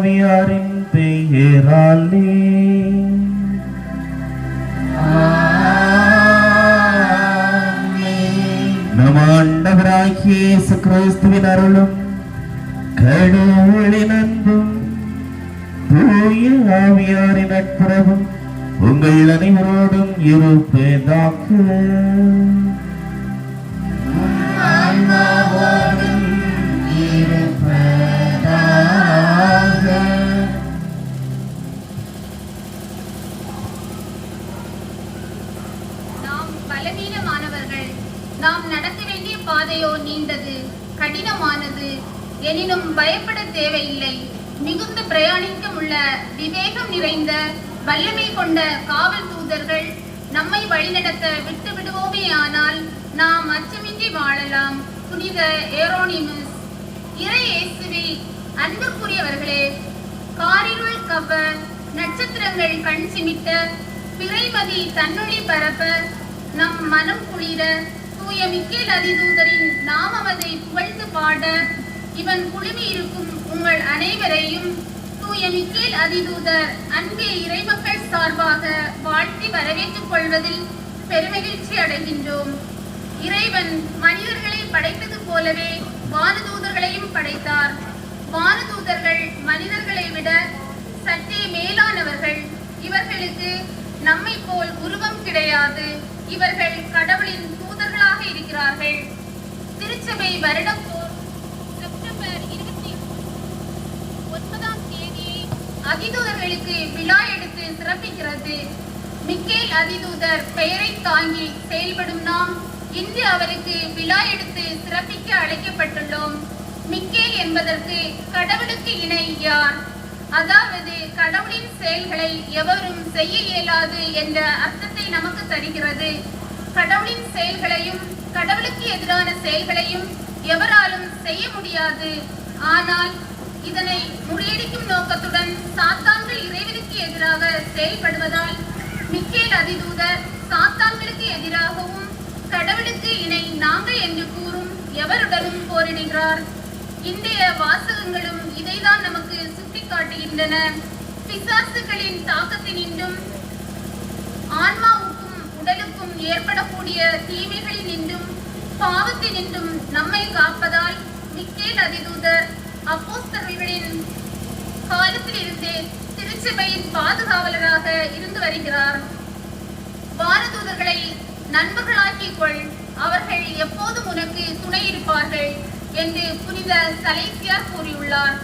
ஆவியாரின் பெயராலே நம் ஆண்டவராகிய இயேசு கிறிஸ்துவின் அருளும் கடவுளின் அன்பும் தூய ஆவியாரின் நட்புறவும் உங்கள் அனைவரோடும் இருப்பதாக. நாம் நடக்க வேண்டிய பாதையோ நீண்டது, கடினமானது. எனினும் பயப்பட தேவையில்லை. மிகுந்த பிரயாணிக்க உள்ள விவேகம் நிறைந்த வல்லமை கொண்ட காவல் தூதர்கள் நம்மை வழிநடத்த விட்டு விடுவோமே ஆனால் நாம் அச்சமின்றி வாழலாம். புனித ஏரோனிமஸ். இறை இயேசுவில் அன்புக்குரியவர்களே, காரிருள் கவ்வ, நட்சத்திரங்கள் கண் சிமிட்ட, பிறைமதி தன்னொளி பரப்ப, நம் மனம் குளிர, தூய மிக்கேல் அதிதூதரின் நாமமதை புகழ்ந்து பாட, இவன் குழுமி இருக்கும் உங்கள் அனைவரையும் தூய மிக்கேல் அதிதூதர் அன்பே இறைமக்கள் சார்பாக வாழ்த்தி வரவேற்றுக் கொள்வதில் பெருமகிழ்ச்சி அடைகின்றோம். இறைவன் மனிதர்களை படைத்தது போலவே வானதூதர்களையும் படைத்தார். வானதூதர்கள் மனிதர்களை விட சற்றே மேலானவர்கள். இவர்களுக்கு நம்மை போல் உருவம் கிடையாது. இவர்கள் கடவுளின் தூதர்களாக இருக்கிறார்கள். திருச்சபை வருடப்போர் செப்டம்பர் 29ஆம் தேதியை அதிதூதர்களுக்கு விழா எடுத்து சிறப்பிக்கிறது. மிக்கேல் அதிதூதர் பெயரை தாங்கி செயல்படும் நாம் இன்று அவருக்கு விழா எடுத்து சிறப்பிக்க அழைக்கப்பட்டுள்ளோம். மிக்கேல் என்பதற்கு கடவுளுக்கு இணை யார்? அதாவது கடவுளின் செயல்களை எவரும் செய்ய இயலாது என்ற அர்த்தத்தை நமக்கு தருகிறது. கடவுளின் செயல்களையும் கடவுளுக்கு எதிரான செயல்களையும் எவராலும் செய்ய முடியாது. ஆனால் இதனை முறியடிக்கும் நோக்கத்துடன் சாத்தான்கள் இறைவனுக்கு எதிராக செயல்படுவதால் மிக்கேல் அதிதூதர் சாத்தான்களுக்கு எதிராகவும் கடவுளுக்கு இணை நாங்கள் என்று கூறும் எவருடனும் போரிடுகிறார். இன்றைய வாசகங்களும் இதைதான் நமக்கு சுட்டிக்காட்டுகின்றன. பிசாசுகளின் தாக்கத்தினின்றும் ஆன்மாவுக்கும் உடலுக்கும் ஏற்படக்கூடிய தீமைகளினின்றும் பாவத்தினின்றும் நம்மை காப்பதால் மிக்கேல் அதிதூதர் அப்போஸ்தலர்களின் காலத்திலிருந்தே திருச்சபையின் பாதுகாவலராக இருந்து வருகிறார். வானதூதர்களை நண்பர்களாக்கிக் கொள், அவர்கள் எப்போதும் உனக்கு துணை இருப்பார்கள் என்று புனித சலேசியார் கூறியுள்ளார்.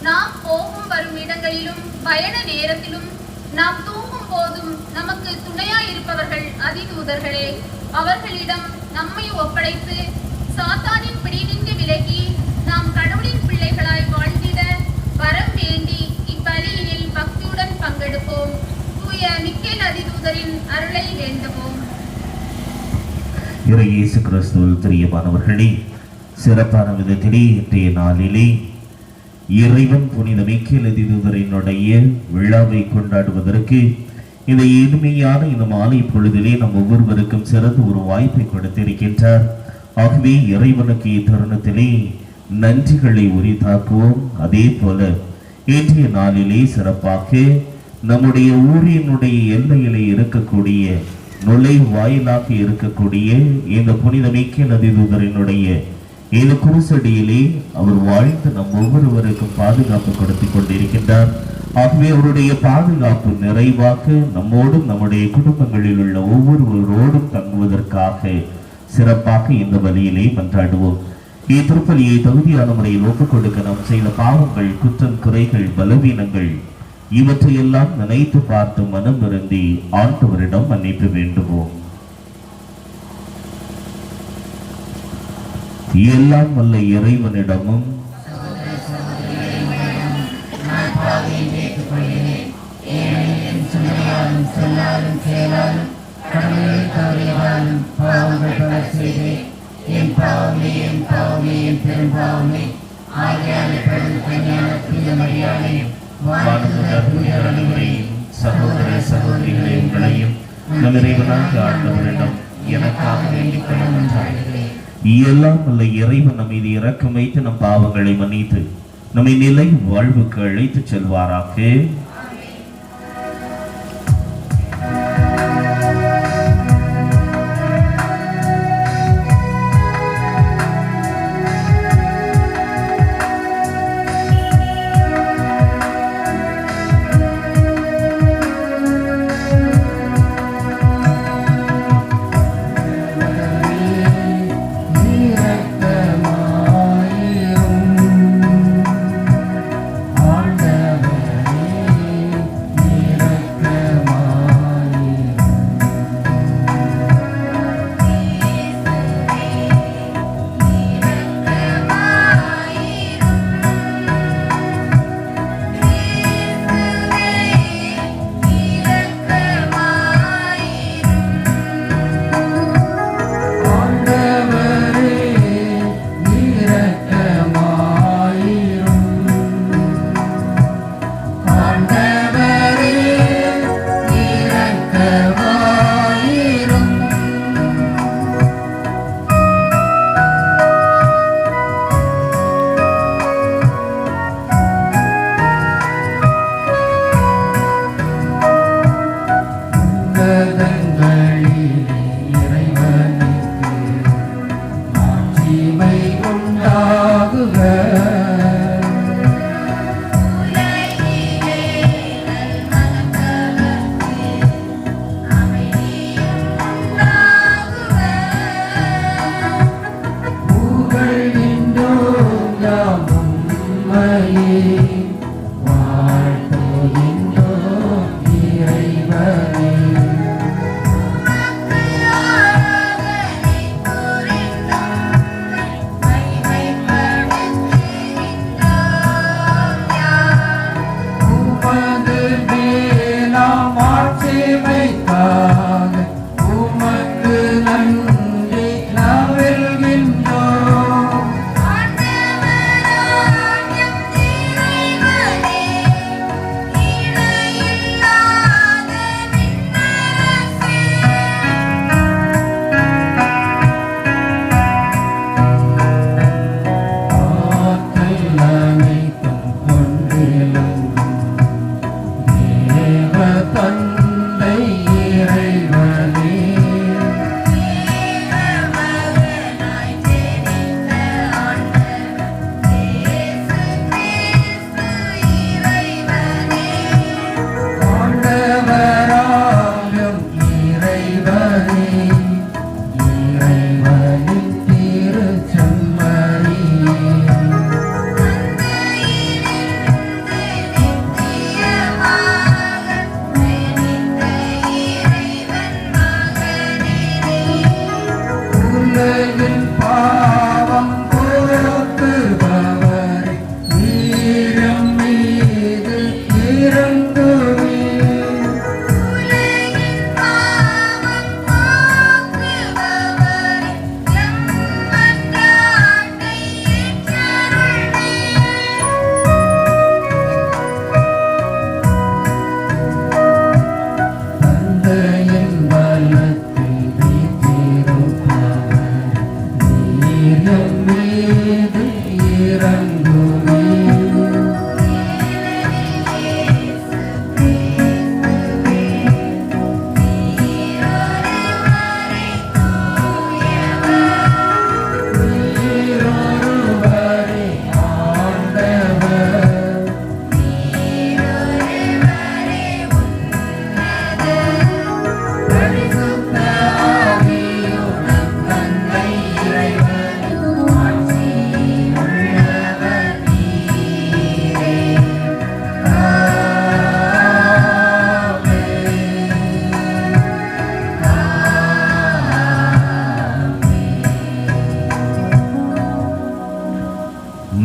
நாம் போகும் வரும் இடங்களிலும் பயண நேரத்திலும் நாம் தூங்கும் போதும் நமக்கு துணையாய் இருப்பவர்கள் அதிதூதர்களே. அவர்களிடம் நம்மை ஒப்படைத்து சாத்தானின் பிடிநின்று விலகி நாம் கடவுளின் பிள்ளைகளாய் வாழ்ந்திட வரம் வேண்டி இப்பலியில் பக்தியுடன் பங்கெடுப்போம். தூய மிக்கேல் அதிதூதரின் அருளை வேண்டுவோம். இறை இயேசு கிறிஸ்துவில் பிரியமானவர்களே, சிறப்பான விதத்திலே இன்றைய நாளிலே இறைவன் புனித மிக்கேல் அதிதூதரினுடைய விழாவை கொண்டாடுவதற்கு இந்த இனிமையான இந்த மாலை பொழுதிலே நம் ஒவ்வொருவருக்கும் சிறந்த ஒரு வாய்ப்பை கொடுத்திருக்கின்றார். ஆகவே இறைவனுக்கு இத்தருணத்திலே நன்றிகளை உரித்தாக்குவோம். அதே போல இன்றைய நாளிலே சிறப்பாக நம்முடைய ஊரினுடைய எல்லையிலே இருக்கக்கூடிய நுழைவாயிலாக இருக்கக்கூடிய இந்த புனித மிக்கேல் அதிதூதரினுடைய இந்த குருசடியிலே அவர் வாழ்ந்து நம் ஒவ்வொருவருக்கும் பாதுகாப்பு கொடுத்து கொண்டிருக்கின்றார். ஆகவே அவருடைய பாதுகாப்பு நிறைவாக நம்மோடும் நம்முடைய குடும்பங்களில் உள்ள ஒவ்வொருவரோடும் தங்குவதற்காக சிறப்பாக இந்த வழியிலே மன்றாடுவோம். இத்திருப்பலியை தகுதியான முறையில் ஒப்புக் கொடுக்க நாம் செய்த பாவங்கள், குற்றம், குறைகள், பலவீனங்கள் இவற்றையெல்லாம் நினைத்து பார்த்து மனம் வருந்தி ஆண்டவரிடம் மன்னிப்பு வேண்டுவோம். எல்லாம் வல்ல இறைவனிடமும் சகோதர சகோதரிகளை உங்களையும் நம் இறைவனாகிய ஆண்டவரிடம் எனக்காக வேண்டிக் கொள்ளும். எல்லாம் வல்ல இறைவன் நம் மீது இரக்கம் வைத்து நம் பாவங்களை மன்னித்து நம்மை நிலை வாழ்வுக்கு அழைத்து செல்வாராக.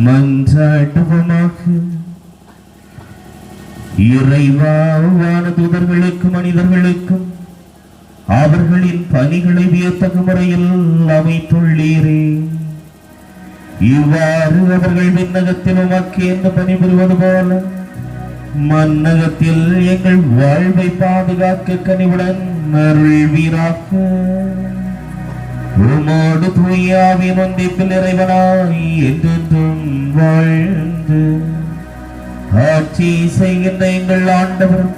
மன்றாடுவோமாக. இறைவா, வானதூதர்களுக்கும் மனிதர்களுக்கும் அவர்களின் பணிகளை வியத்தகு முறையில் அமைத்துள்ளீரே. இவ்வாறு அவர்கள் விண்ணகத்தில் உமக்கு என்று பணிபுரிவது போல மன்னகத்தில் எங்கள் வாழ்வை பாதுகாக்க கனிவுடன் அருள்வீராக. உமோடு தூயாவின் ஒன்றிப்பில் இறைவனாய் என்றென்றும் வாழ்ந்து ஆட்சி செய்கின்ற எங்கள் ஆண்டவர்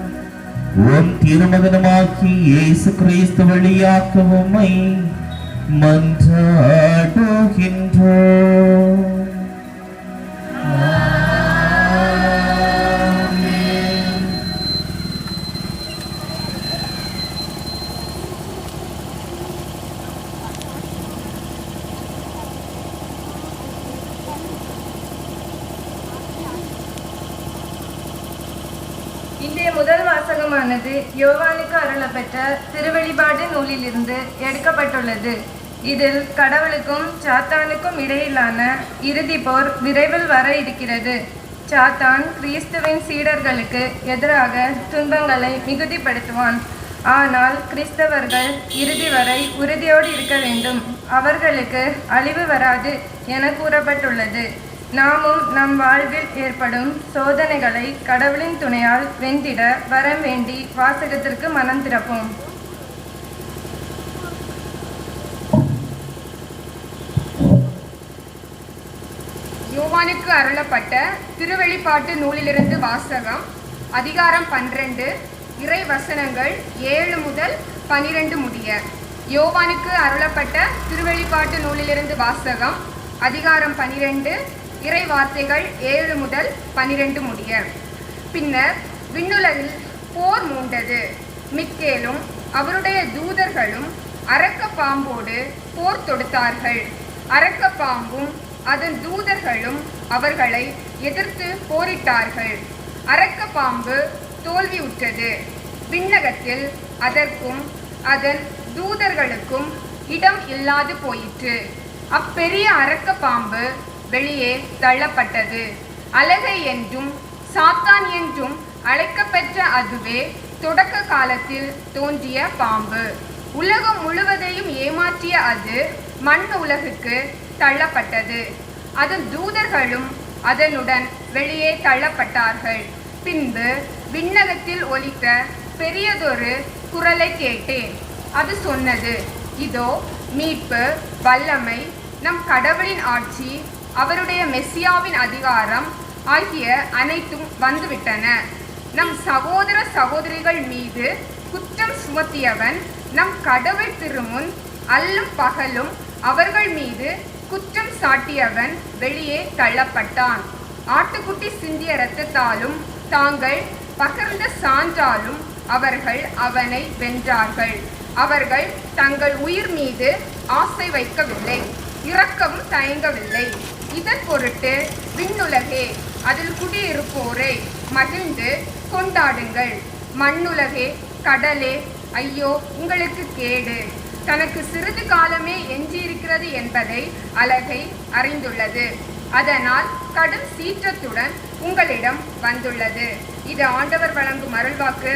உம் திருமகனுமாக்கி இயேசு கிறிஸ்து வழியாக உம்மை மன்றாடுகின்றோம். இன்றைய முதல் வாசகமானது யோவானுக்கு அருளப்பெற்ற திருவெளிப்பாடு நூலிலிருந்து எடுக்கப்பட்டுள்ளது. இதில் கடவுளுக்கும் சாத்தானுக்கும் இடையிலான இறுதி போர் விரைவில் வர இருக்கிறது. சாத்தான் கிறிஸ்துவின் சீடர்களுக்கு எதிராக துன்பங்களை மிகுதிப்படுத்துவான். ஆனால் கிறிஸ்தவர்கள் இறுதி வரை உறுதியோடு இருக்க வேண்டும். அவர்களுக்கு அழிவு வராது என கூறப்பட்டுள்ளது. நாமும் நம் வாழ்வில் ஏற்படும் சோதனைகளை கடவுளின் துணையால் வென்றிட வரம் வேண்டி வாசகத்திற்கு மனம் திறப்போம். யோவானுக்கு அருளப்பட்ட திருவெளிப்பாட்டு நூலிலிருந்து வாசகம். அதிகாரம் 12, இறை வசனங்கள் 7 முதல் 12 முடிய. யோவானுக்கு அருளப்பட்ட திருவெளிப்பாட்டு நூலிலிருந்து வாசகம். அதிகாரம் 12, இறை வார்த்தைகள் 7 முதல் 12 முடிய. பின்னர் விண்ணுலகில் போர் மூண்டது. மிக்கேலும் அவருடைய தூதர்களும் அரக்க பாம்போடு போர் தொடுத்தார்கள். அரக்க பாம்பும் அதன் தூதர்களும் அவர்களை எதிர்த்து போரிட்டார்கள். அரக்க பாம்பு தோல்வியுற்றது. விண்ணகத்தில் அதற்கும் அதன் தூதர்களுக்கும் இடம் இல்லாது போயிற்று. அப்பெரிய அரக்க பாம்பு வெளியே தள்ளப்பட்டது. அலகை என்றும் சாத்தான் என்றும் அழைக்கப்பெற்ற அதுவே தொடக்க காலத்தில் தோன்றிய பாம்பு. உலகம் முழுவதையும் ஏமாற்றிய அது மண் உலகுக்கு தள்ளப்பட்டது. அதன் தூதர்களும் அதனுடன் வெளியே தள்ளப்பட்டார்கள். பின்பு விண்ணகத்தில் ஒலித்த பெரியதொரு குரலை கேட்டேன். அது சொன்னது, இதோ மீட்பு, வல்லமை, நம் கடவுளின் ஆட்சி, அவருடைய மெசியாவின் அதிகாரம் ஆகிய அனைத்தும் வந்துவிட்டன. நம் சகோதர சகோதரிகள் மீது குற்றம் சுமத்தியவன் நம் கடவுள் திருமுன் அல்லும் பகலும் அவர்கள் மீது குற்றம் சாட்டியவன் வெளியே தள்ளப்பட்டான். ஆட்டுக்குட்டி சிந்திய இரத்தத்தாலும் தாங்கள் பகிர்ந்த சான்றாலும் அவர்கள் அவனை வென்றார்கள். அவர்கள் தங்கள் உயிர் மீது ஆசை வைக்கவில்லை, இரக்கவும் தயங்கவில்லை. இதன் பொருட்டு விண்ணுலகே, அதில் குடியிருப்போரே, மகிழ்ந்து கொண்டாடுங்கள். மண்ணுலகே, கடலே, ஐயோ உங்களுக்கு கேடு. தனக்கு சிறிது காலமே எஞ்சியிருக்கிறது என்பதை அலகை அறிந்துள்ளது. அதனால் கடும் சீற்றத்துடன் உங்களிடம் வந்துள்ளது. இது ஆண்டவர் வழங்கும் அருள்வாக்கு.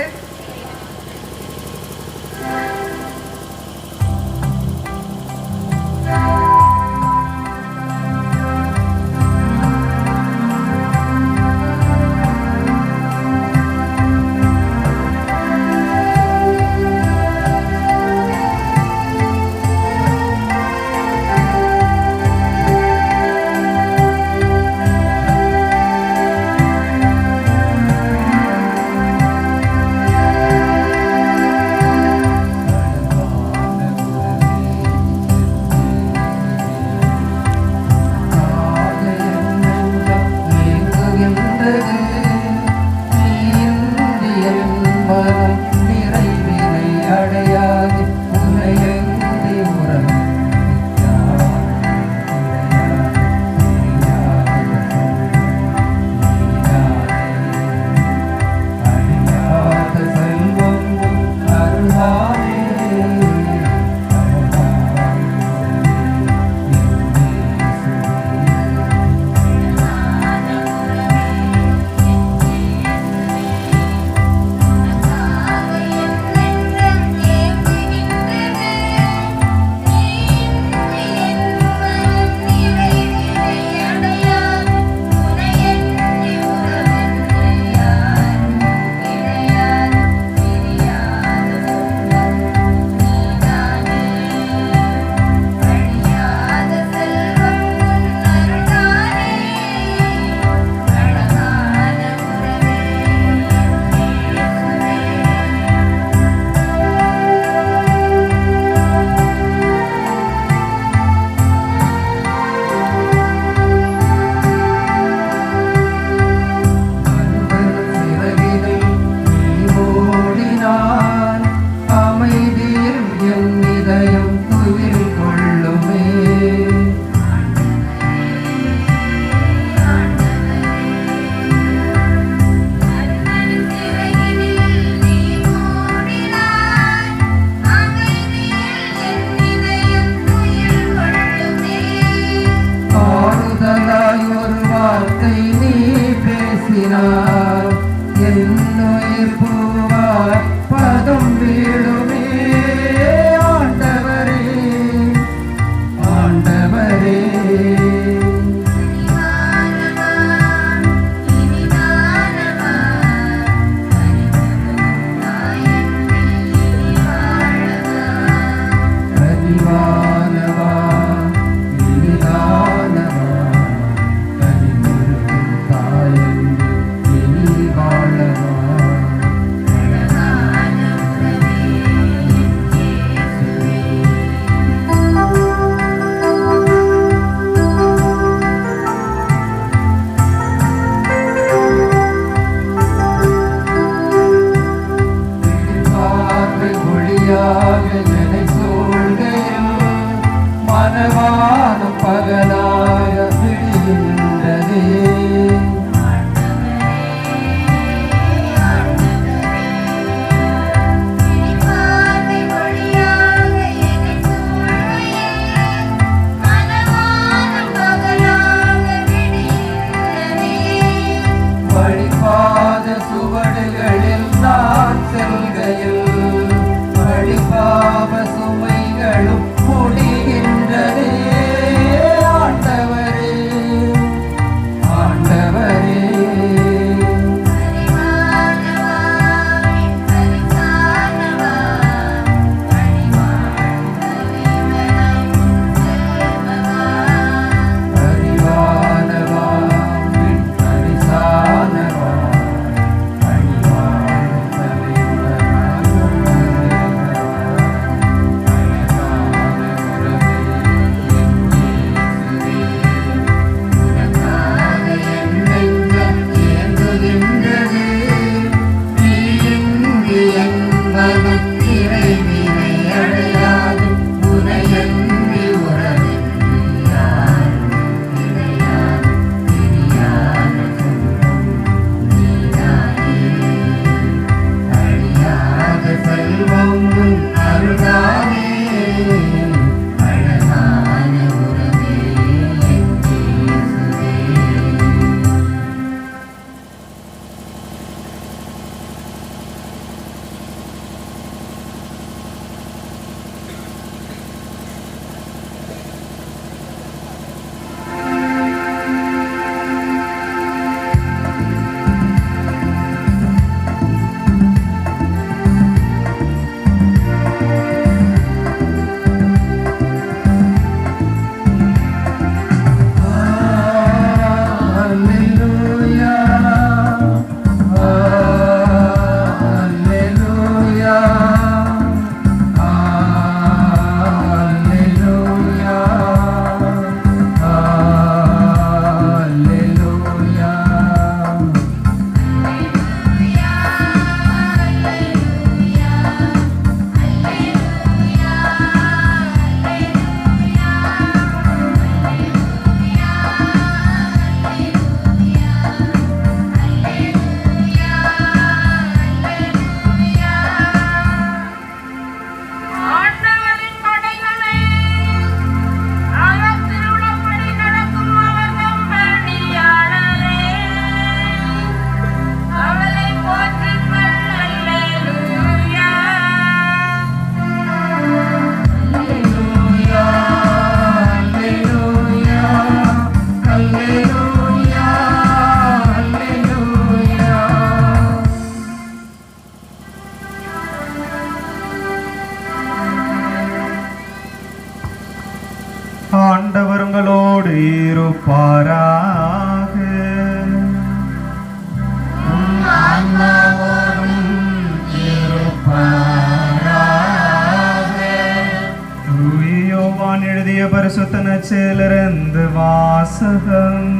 நற்செயலிருந்து வாசகம்.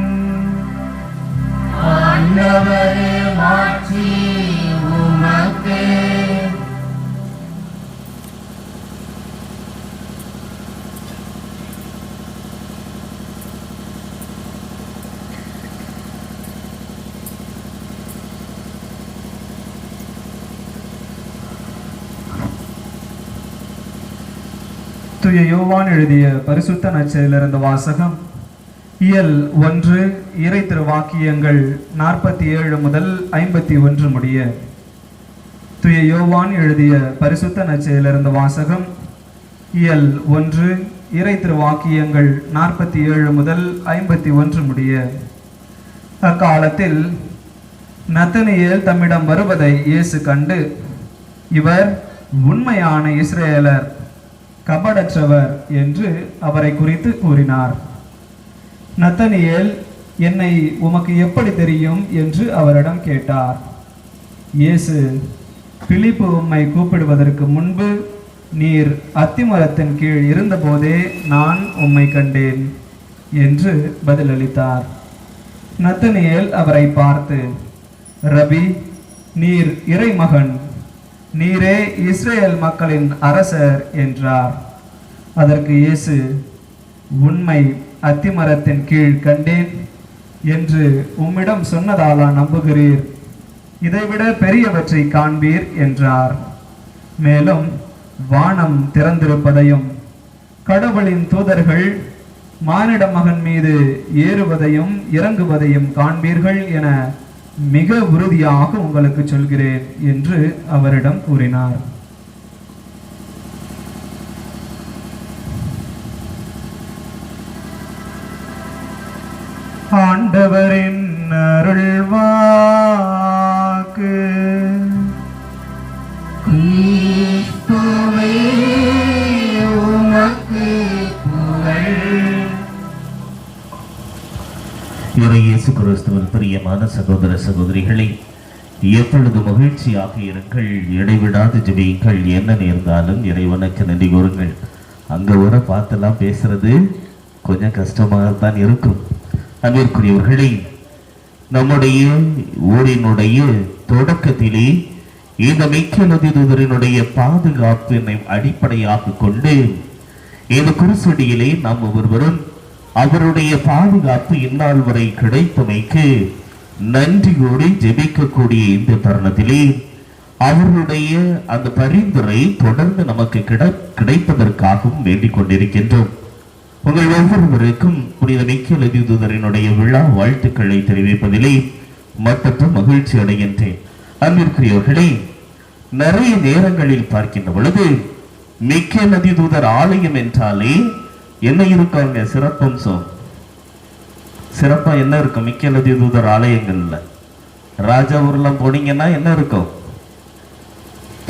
ஆண்டவரே மாட்சி உமக்கே. தூய யோவான் எழுதிய பரிசுத்த நற்செயலிருந்து வாசகம். இயல் 1 இறை திருவாக்கியங்கள் 47 முதல் 51 முடிய. தூய யோவான் எழுதிய பரிசுத்த நற்செயலிருந்து வாசகம். இயல் 1 இறை திருவாக்கியங்கள் 47 முதல் 51 முடிய. அக்காலத்தில் நத்தனியேல் தம்மிடம் வருவதை இயேசு கண்டு, இவர் உண்மையான இஸ்ரேலர், கபடற்றவர் என்று அவரை குறித்து கூறினார். நத்தனியேல், என்னை உமக்கு எப்படி தெரியும் என்று அவரிடம் கேட்டார். இயேசு, பிலிப்பு உம்மை கூப்பிடுவதற்கு முன்பு நீர் அத்திமரத்தின் கீழ் இருந்தபோதே நான் உம்மை கண்டேன் என்று பதிலளித்தார். நத்தனியேல் அவரை பார்த்து, ரபி, நீர் இறைமகன், நீரே இஸ்ரேல் மக்களின் அரசர் என்றார். அதற்கு இயேசு, உண்மை அத்திமரத்தின் கீழ் கண்டேன் என்று உம்மிடம் சொன்னதாலா நம்புகிறீர்? இதைவிட பெரியவற்றை காண்பீர் என்றார். மேலும் வானம் திறந்திருப்பதையும் கடவுளின் தூதர்கள் மானிட மகன் மீது ஏறுவதையும் இறங்குவதையும் காண்பீர்கள் என மிக உறுதியாக உங்களுக்கு சொல்கிறேன் என்று அவரிடம் கூறினார். ஆண்டவரின் அருள்வாக்கு. கிறிஸ்துவே உமக்கு புகழ். இயேசு கிறிஸ்துவில் பிரியமான சகோதர சகோதரிகளை, எப்பொழுது மகிழ்ச்சியாக இருங்கள், இடைவிடாது ஜெபியுங்கள், என்ன நேர்ந்தாலும் இறைவனுக்கு நன்றி கூறுங்கள். அங்க வர பார்த்தெல்லாம் பேசுறது கொஞ்சம் கஷ்டமாகத்தான் இருக்கும். அன்பிற்குரியவர்களே, நம்முடைய ஊரினுடைய தொடக்கத்திலே இந்த மிக்கேல் அதிதூதரினுடைய பாதுகாப்பினை அடிப்படையாக கொண்டு இந்த குருசடியிலே நாம் ஒவ்வொருவரும் அவருடைய பாதுகாப்பு இந்நாள் வரை கிடைத்தமைக்கு நன்றியோடு ஜெபிக்கக்கூடிய இந்த தருணத்திலே அவருடைய அந்த பரிந்துரை தொடர்ந்து நமக்கு கிடைப்பதற்காகவும் வேண்டிக் கொண்டிருக்கின்றோம். உங்கள் ஒவ்வொருவருக்கும் புனித மிக்கேல் அதிதூதரினுடைய விழா வாழ்த்துக்களை தெரிவிப்பதிலே மற்றற்ற மகிழ்ச்சி அடைகின்றேன். அன்பிற்குரியவர்களே, நிறைய நேரங்களில் பார்க்கின்ற பொழுது மிக்கேல் அதிதூதர் ஆலயம் என்றாலே என்ன இருக்காங்க? சிறப்பம்சம் சிறப்பா என்ன இருக்கும்? மிக்கேல் அதிதூதர் ஆலயங்கள்ல ராஜா ஊர்லாம் போனீங்கன்னா என்ன இருக்கும்?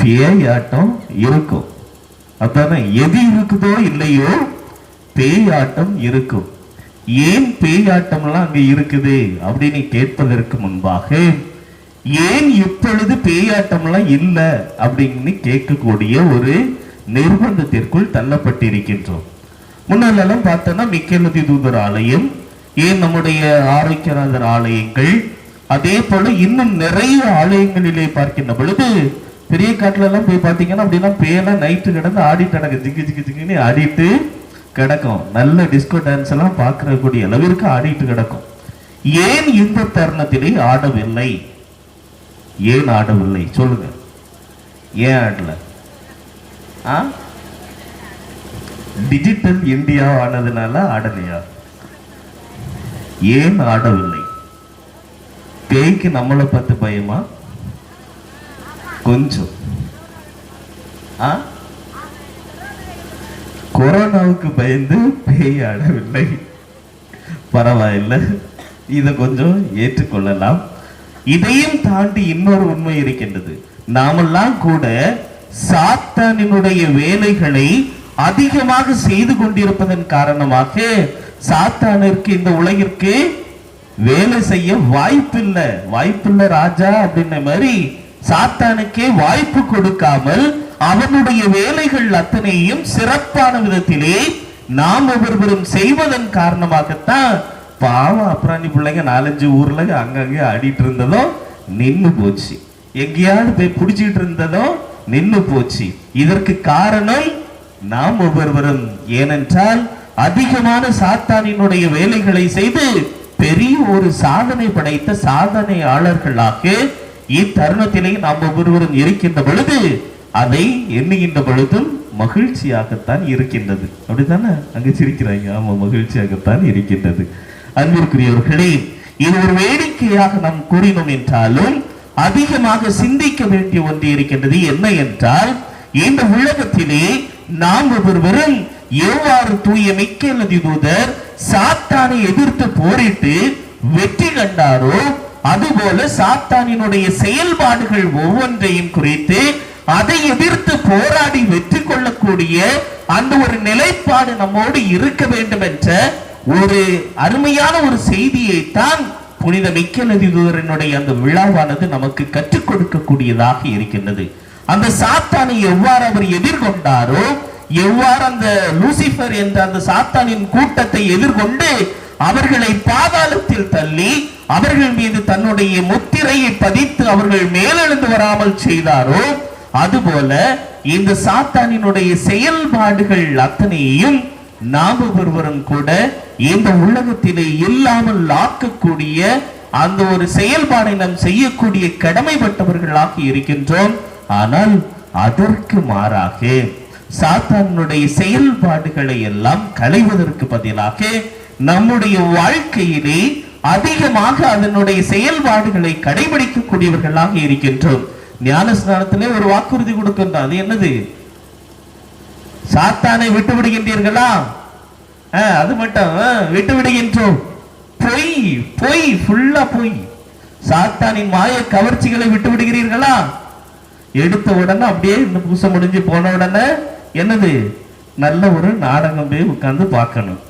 பேயாட்டம் இருக்கும். அதானே, எது இருக்குதோ இல்லையோ பேயாட்டம் இருக்கும். ஏன் பேயாட்டம்லாம் அங்க இருக்குது அப்படின்னு கேட்பதற்கு முன்பாக, ஏன் இப்பொழுது பேயாட்டம்லாம் இல்லை அப்படின்னு கேட்கக்கூடிய ஒரு நிர்பந்தத்திற்குள் தள்ளப்பட்டிருக்கின்றோம். முன்னாலெல்லாம் பார்த்தோன்னா மிக்கேல் அதிதூதர் ஆலயம், ஏன் நம்முடைய ஆரோக்கியநாதர் ஆலயங்கள், அதே போல இன்னும் நிறைய ஆலயங்களிலே பார்க்கின்ற பொழுது பெரிய காட்டுல எல்லாம் போய் பார்த்தீங்கன்னா அப்படின்னா பேயெல்லாம் நைட்டு கிடந்து ஆடிட்டு கிடக்கு, ஜிக்கு ஜிக்கு ஜிக்குன்னு ஆடிட்டு கிடக்கும். நல்ல டிஸ்கோ டான்ஸ் எல்லாம் பார்க்கக்கூடிய அளவிற்கு ஆடிட்டு கிடக்கும். ஏன் இந்த தருணத்திலே ஆடவில்லை? ஏன் ஆடவில்லை சொல்லுங்க? ஏன் ஆடல? டிஜிட்டல் இந்தியா ஆனதுனால ஆடலையா? ஏன் ஆடவில்லை? பேய்க்கு நம்மளை பார்த்து பயமா? கொஞ்சம். கொரோனாவுக்கு பயந்து பேய் ஆடவில்லை. பரவாயில்லை, இதை கொஞ்சம் ஏற்றுக்கொள்ளலாம். இதையும் தாண்டி இன்னொரு உண்மை இருக்கின்றது. நாமெல்லாம் கூட சாத்தானினுடைய வேலைகளை அதிகமாக செய்து கொண்டிருப்பதன் காரணமாக சாத்தானிற்கு இந்த உலகிற்கு வேலை செய்ய வாய்ப்பில்லை ராஜா அப்படின்ன மாதிரி சாத்தானுக்கே வாய்ப்பு கொடுக்காமல் அவனுடைய வேலைகள் அத்தனையும் சிறப்பான விதத்திலே நாம் ஒவ்வொருவரும் செய்வதன் காரணமாகத்தான் பாவம் அப்புறாணி பிள்ளைங்க 4-5 ஊர்ல அங்கங்கே ஆடிட்டு இருந்ததும் நின்னு போச்சு, எங்கேயாவது போய் பிடிச்சிட்டு இருந்ததும் நின்னு போச்சு. இதற்கு காரணம் நாம் ஒவ்வொருவரும். ஏனென்றால் அதிகமான சாத்தானினுடைய வேலைகளை செய்து பெரிய ஒரு சாதனை படைத்த சாதனையாளர்களாக இத்தருணத்திலே நாம் ஒவ்வொருவரும் இருக்கின்ற பொழுது அதை எண்ணுகின்ற பொழுதும் மகிழ்ச்சியாகத்தான் இருக்கின்றது. அப்படித்தானே? அங்க சிரிக்கிறாங்க. ஆமா, மகிழ்ச்சியாகத்தான் இருக்கின்றது. அன்பிற்குரியவர்களே, இது ஒரு வேடிக்கையாக நாம் கூறினோம் என்றாலும் அதிகமாக சிந்திக்க வேண்டிய ஒன்று இருக்கின்றது. என்ன என்றால், இந்த உலகத்திலே நாம் ஒவ்வொருவரும் எவ்வாறு தூய மிக்கேல் அதிதூதர் சாத்தானை எதிர்த்து போரிட்டு வெற்றி கண்டாரோ, அதுபோல சாத்தானினுடைய செயல்பாடுகள் ஒவ்வொன்றையும் குறித்து அதை எதிர்த்து போராடி வெற்றி கொள்ளக்கூடிய அந்த ஒரு நிலைப்பாடு நம்மோடு இருக்க வேண்டும் என்ற ஒரு அருமையான ஒரு செய்தியை தான் புனித மிக்கேல் அதிதூதரினுடைய அந்த விழாவானது நமக்கு கற்றுக் கொடுக்கக்கூடியதாக இருக்கின்றது. அந்த சாத்தானை எவ்வாறு அவர் எதிர்கொண்டாரோ, எவ்வாறு அந்த லூசிபர் என்ற அந்த சாத்தானின் கூட்டத்தை எதிர்கொண்டு அவர்களை பாதாளத்தில் தள்ளி அவர்கள் மீது தன்னுடைய முத்திரையை பதித்து அவர்கள் மேலெழுந்து வராமல் செய்தாரோ, அதுபோல இந்த சாத்தானினுடைய செயல்பாடுகள் அத்தனையும் நாம் ஒருவரும் கூட இந்த உலகத்திலே இல்லாமல் ஆக்கக்கூடிய அந்த ஒரு செயல்பாடை நாம் செய்யக்கூடிய கடமைப்பட்டவர்களாக இருக்கின்றோம். ஆனால் அதற்கு மாறாக சாத்தானுடைய செயல்பாடுகளை எல்லாம் களைவதற்கு பதிலாக நம்முடைய வாழ்க்கையிலே அதிகமாக அதனுடைய செயல்பாடுகளை கடைபிடிக்கக்கூடியவர்களாக இருக்கின்றோம். ஞான ஸ்நானத்திலே ஒரு வாக்குறுதி கொடுக்கின்றார். அது என்னது? சாத்தானை விட்டு விடுகின்றீர்களா? அது மட்டும் விட்டு விடுகின்றோம். பொய் பொய் ஃபுல்லா பொய். சாத்தானின் மாய கவர்ச்சிகளை விட்டு விடுகிறீர்களா? எடுத்த உடனே அப்படியே இந்த பூசை முடிஞ்சு போன உடனே என்னது? நல்ல ஒரு நாடகம் போய் உட்கார்ந்து பார்க்கணும்.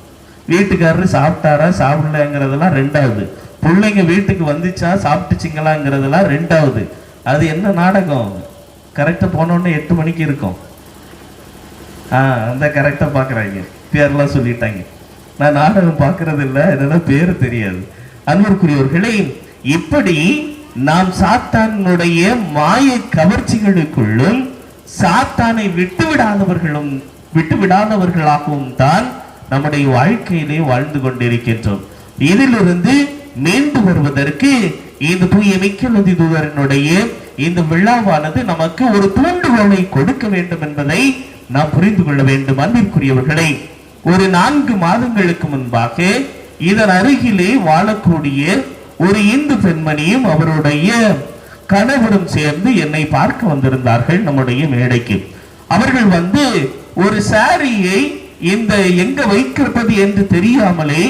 வீட்டுக்காரரு சாப்பிட்டாரா சாப்பிடலங்கிறதெல்லாம் ரெண்டாவது. பிள்ளைங்க வீட்டுக்கு வந்துச்சா சாப்பிட்டுச்சிங்களாங்கிறதெல்லாம் ரெண்டாவது. அது என்ன நாடகம்? கரெக்டா போனோடனே 8 மணிக்கு இருக்கும். அந்த கரெக்டா பாக்குறாங்க, பேர்லாம் சொல்லிட்டாங்க. நான் நாடகம் பார்க்கறது இல்லை, என்னன்னா பேரு தெரியாது. அன்பிற்குரியவர்களே, இப்படி நாம் சாத்தானுடைய மாய கவர்ச்சிகளுக்குள்ளும் சாத்தானை விட்டுவிடாதவர்களாகவும் தான் நம்முடைய வாழ்க்கையிலே வாழ்ந்து கொண்டிருக்கின்றோம். இதிலிருந்து மீண்டு வருவதற்கு இந்த தூய மிக்கேல் அதிதூதரினுடைய இந்த விழாவானது நமக்கு ஒரு தூண்டுகோலை கொடுக்க வேண்டும் என்பதை நாம் புரிந்து கொள்ள வேண்டும். அன்பிற்குரியவர்களே, ஒரு 4 மாதங்களுக்கு முன்பாக இதன் அருகிலே வாழக்கூடிய ஒரு இந்து பெண்மணியும் அவருடைய கணவரும் சேர்ந்து என்னை பார்க்க வந்திருந்தார்கள் நம்முடைய மேடைக்கு. அவர்கள் வந்து ஒரு சாரியை இந்த எங்க வைக்கிறது என்று தெரியாமலே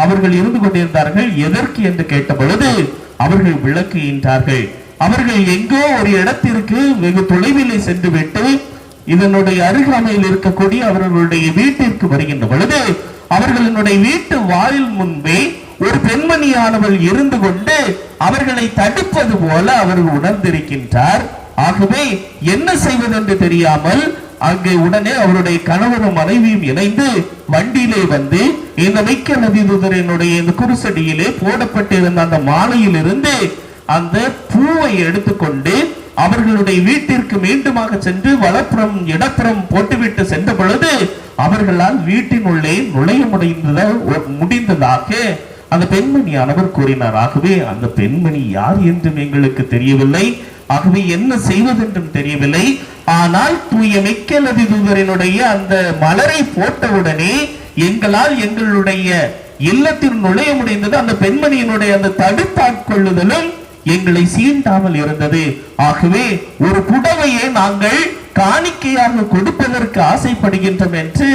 அவர்கள் இருந்து கொண்டிருந்தார்கள். எதற்கு என்று கேட்ட பொழுது அவர்கள் விளக்குகின்றார்கள். அவர்கள் எங்கோ ஒரு இடத்திற்கு வெகு தொலைவிலே சென்று விட்டு இதனுடைய அருகாமையில் இருக்கக்கூடிய அவர்களுடைய வீட்டிற்கு வருகின்ற பொழுது அவர்களுடைய வீட்டு வாயில் முன்பே ஒரு பெண்மணியானவள் இருந்து கொண்டு அவர்களை தடுப்பது போல அவர்கள் உணர்ந்திருக்கின்றார். ஆகவே என்ன செய்வதென்று தெரியாமல் அங்கே உடனே அவருடைய கணவரும் மனைவியும் இணைந்து வண்டியிலே வந்து இந்த மிக்கேல் அதிதூதரினுடைய இந்த குருசடியிலே போடப்பட்டிருந்த அந்த மாலையில் இருந்து அந்த பூவை எடுத்துக்கொண்டு அவர்களுடைய வீட்டிற்கு மீண்டுமாக சென்று வலப்புறம் இடப்புறம் போட்டுவிட்டு சென்ற பொழுது அவர்களால் வீட்டினுள்ளே நுழைய முடிந்ததாக அந்த பெண்மணியானவர் கூறினார். ஆகவே அந்த பெண்மணி யார் என்றும் எங்களுக்கு தெரியவில்லை. ஆகவே என்ன செய்வதென்றும் தெரியவில்லை. ஆனால் தூய மிக்கேல் அதிதூதரினுடைய அந்த மலரை போட்டவுடனே எங்களால் எங்களுடைய இல்லத்தில் நுழைய முடிந்தது. அந்த பெண்மணியினுடைய அந்த தடுப்பாட்கொள்ளுதலும் எங்களை சீண்டாமல் இருந்தது. ஆகவே ஒரு புடவையை நாங்கள் காணிக்கையாக கொடுப்பதற்கு ஆசைப்படுகின்றோம் என்று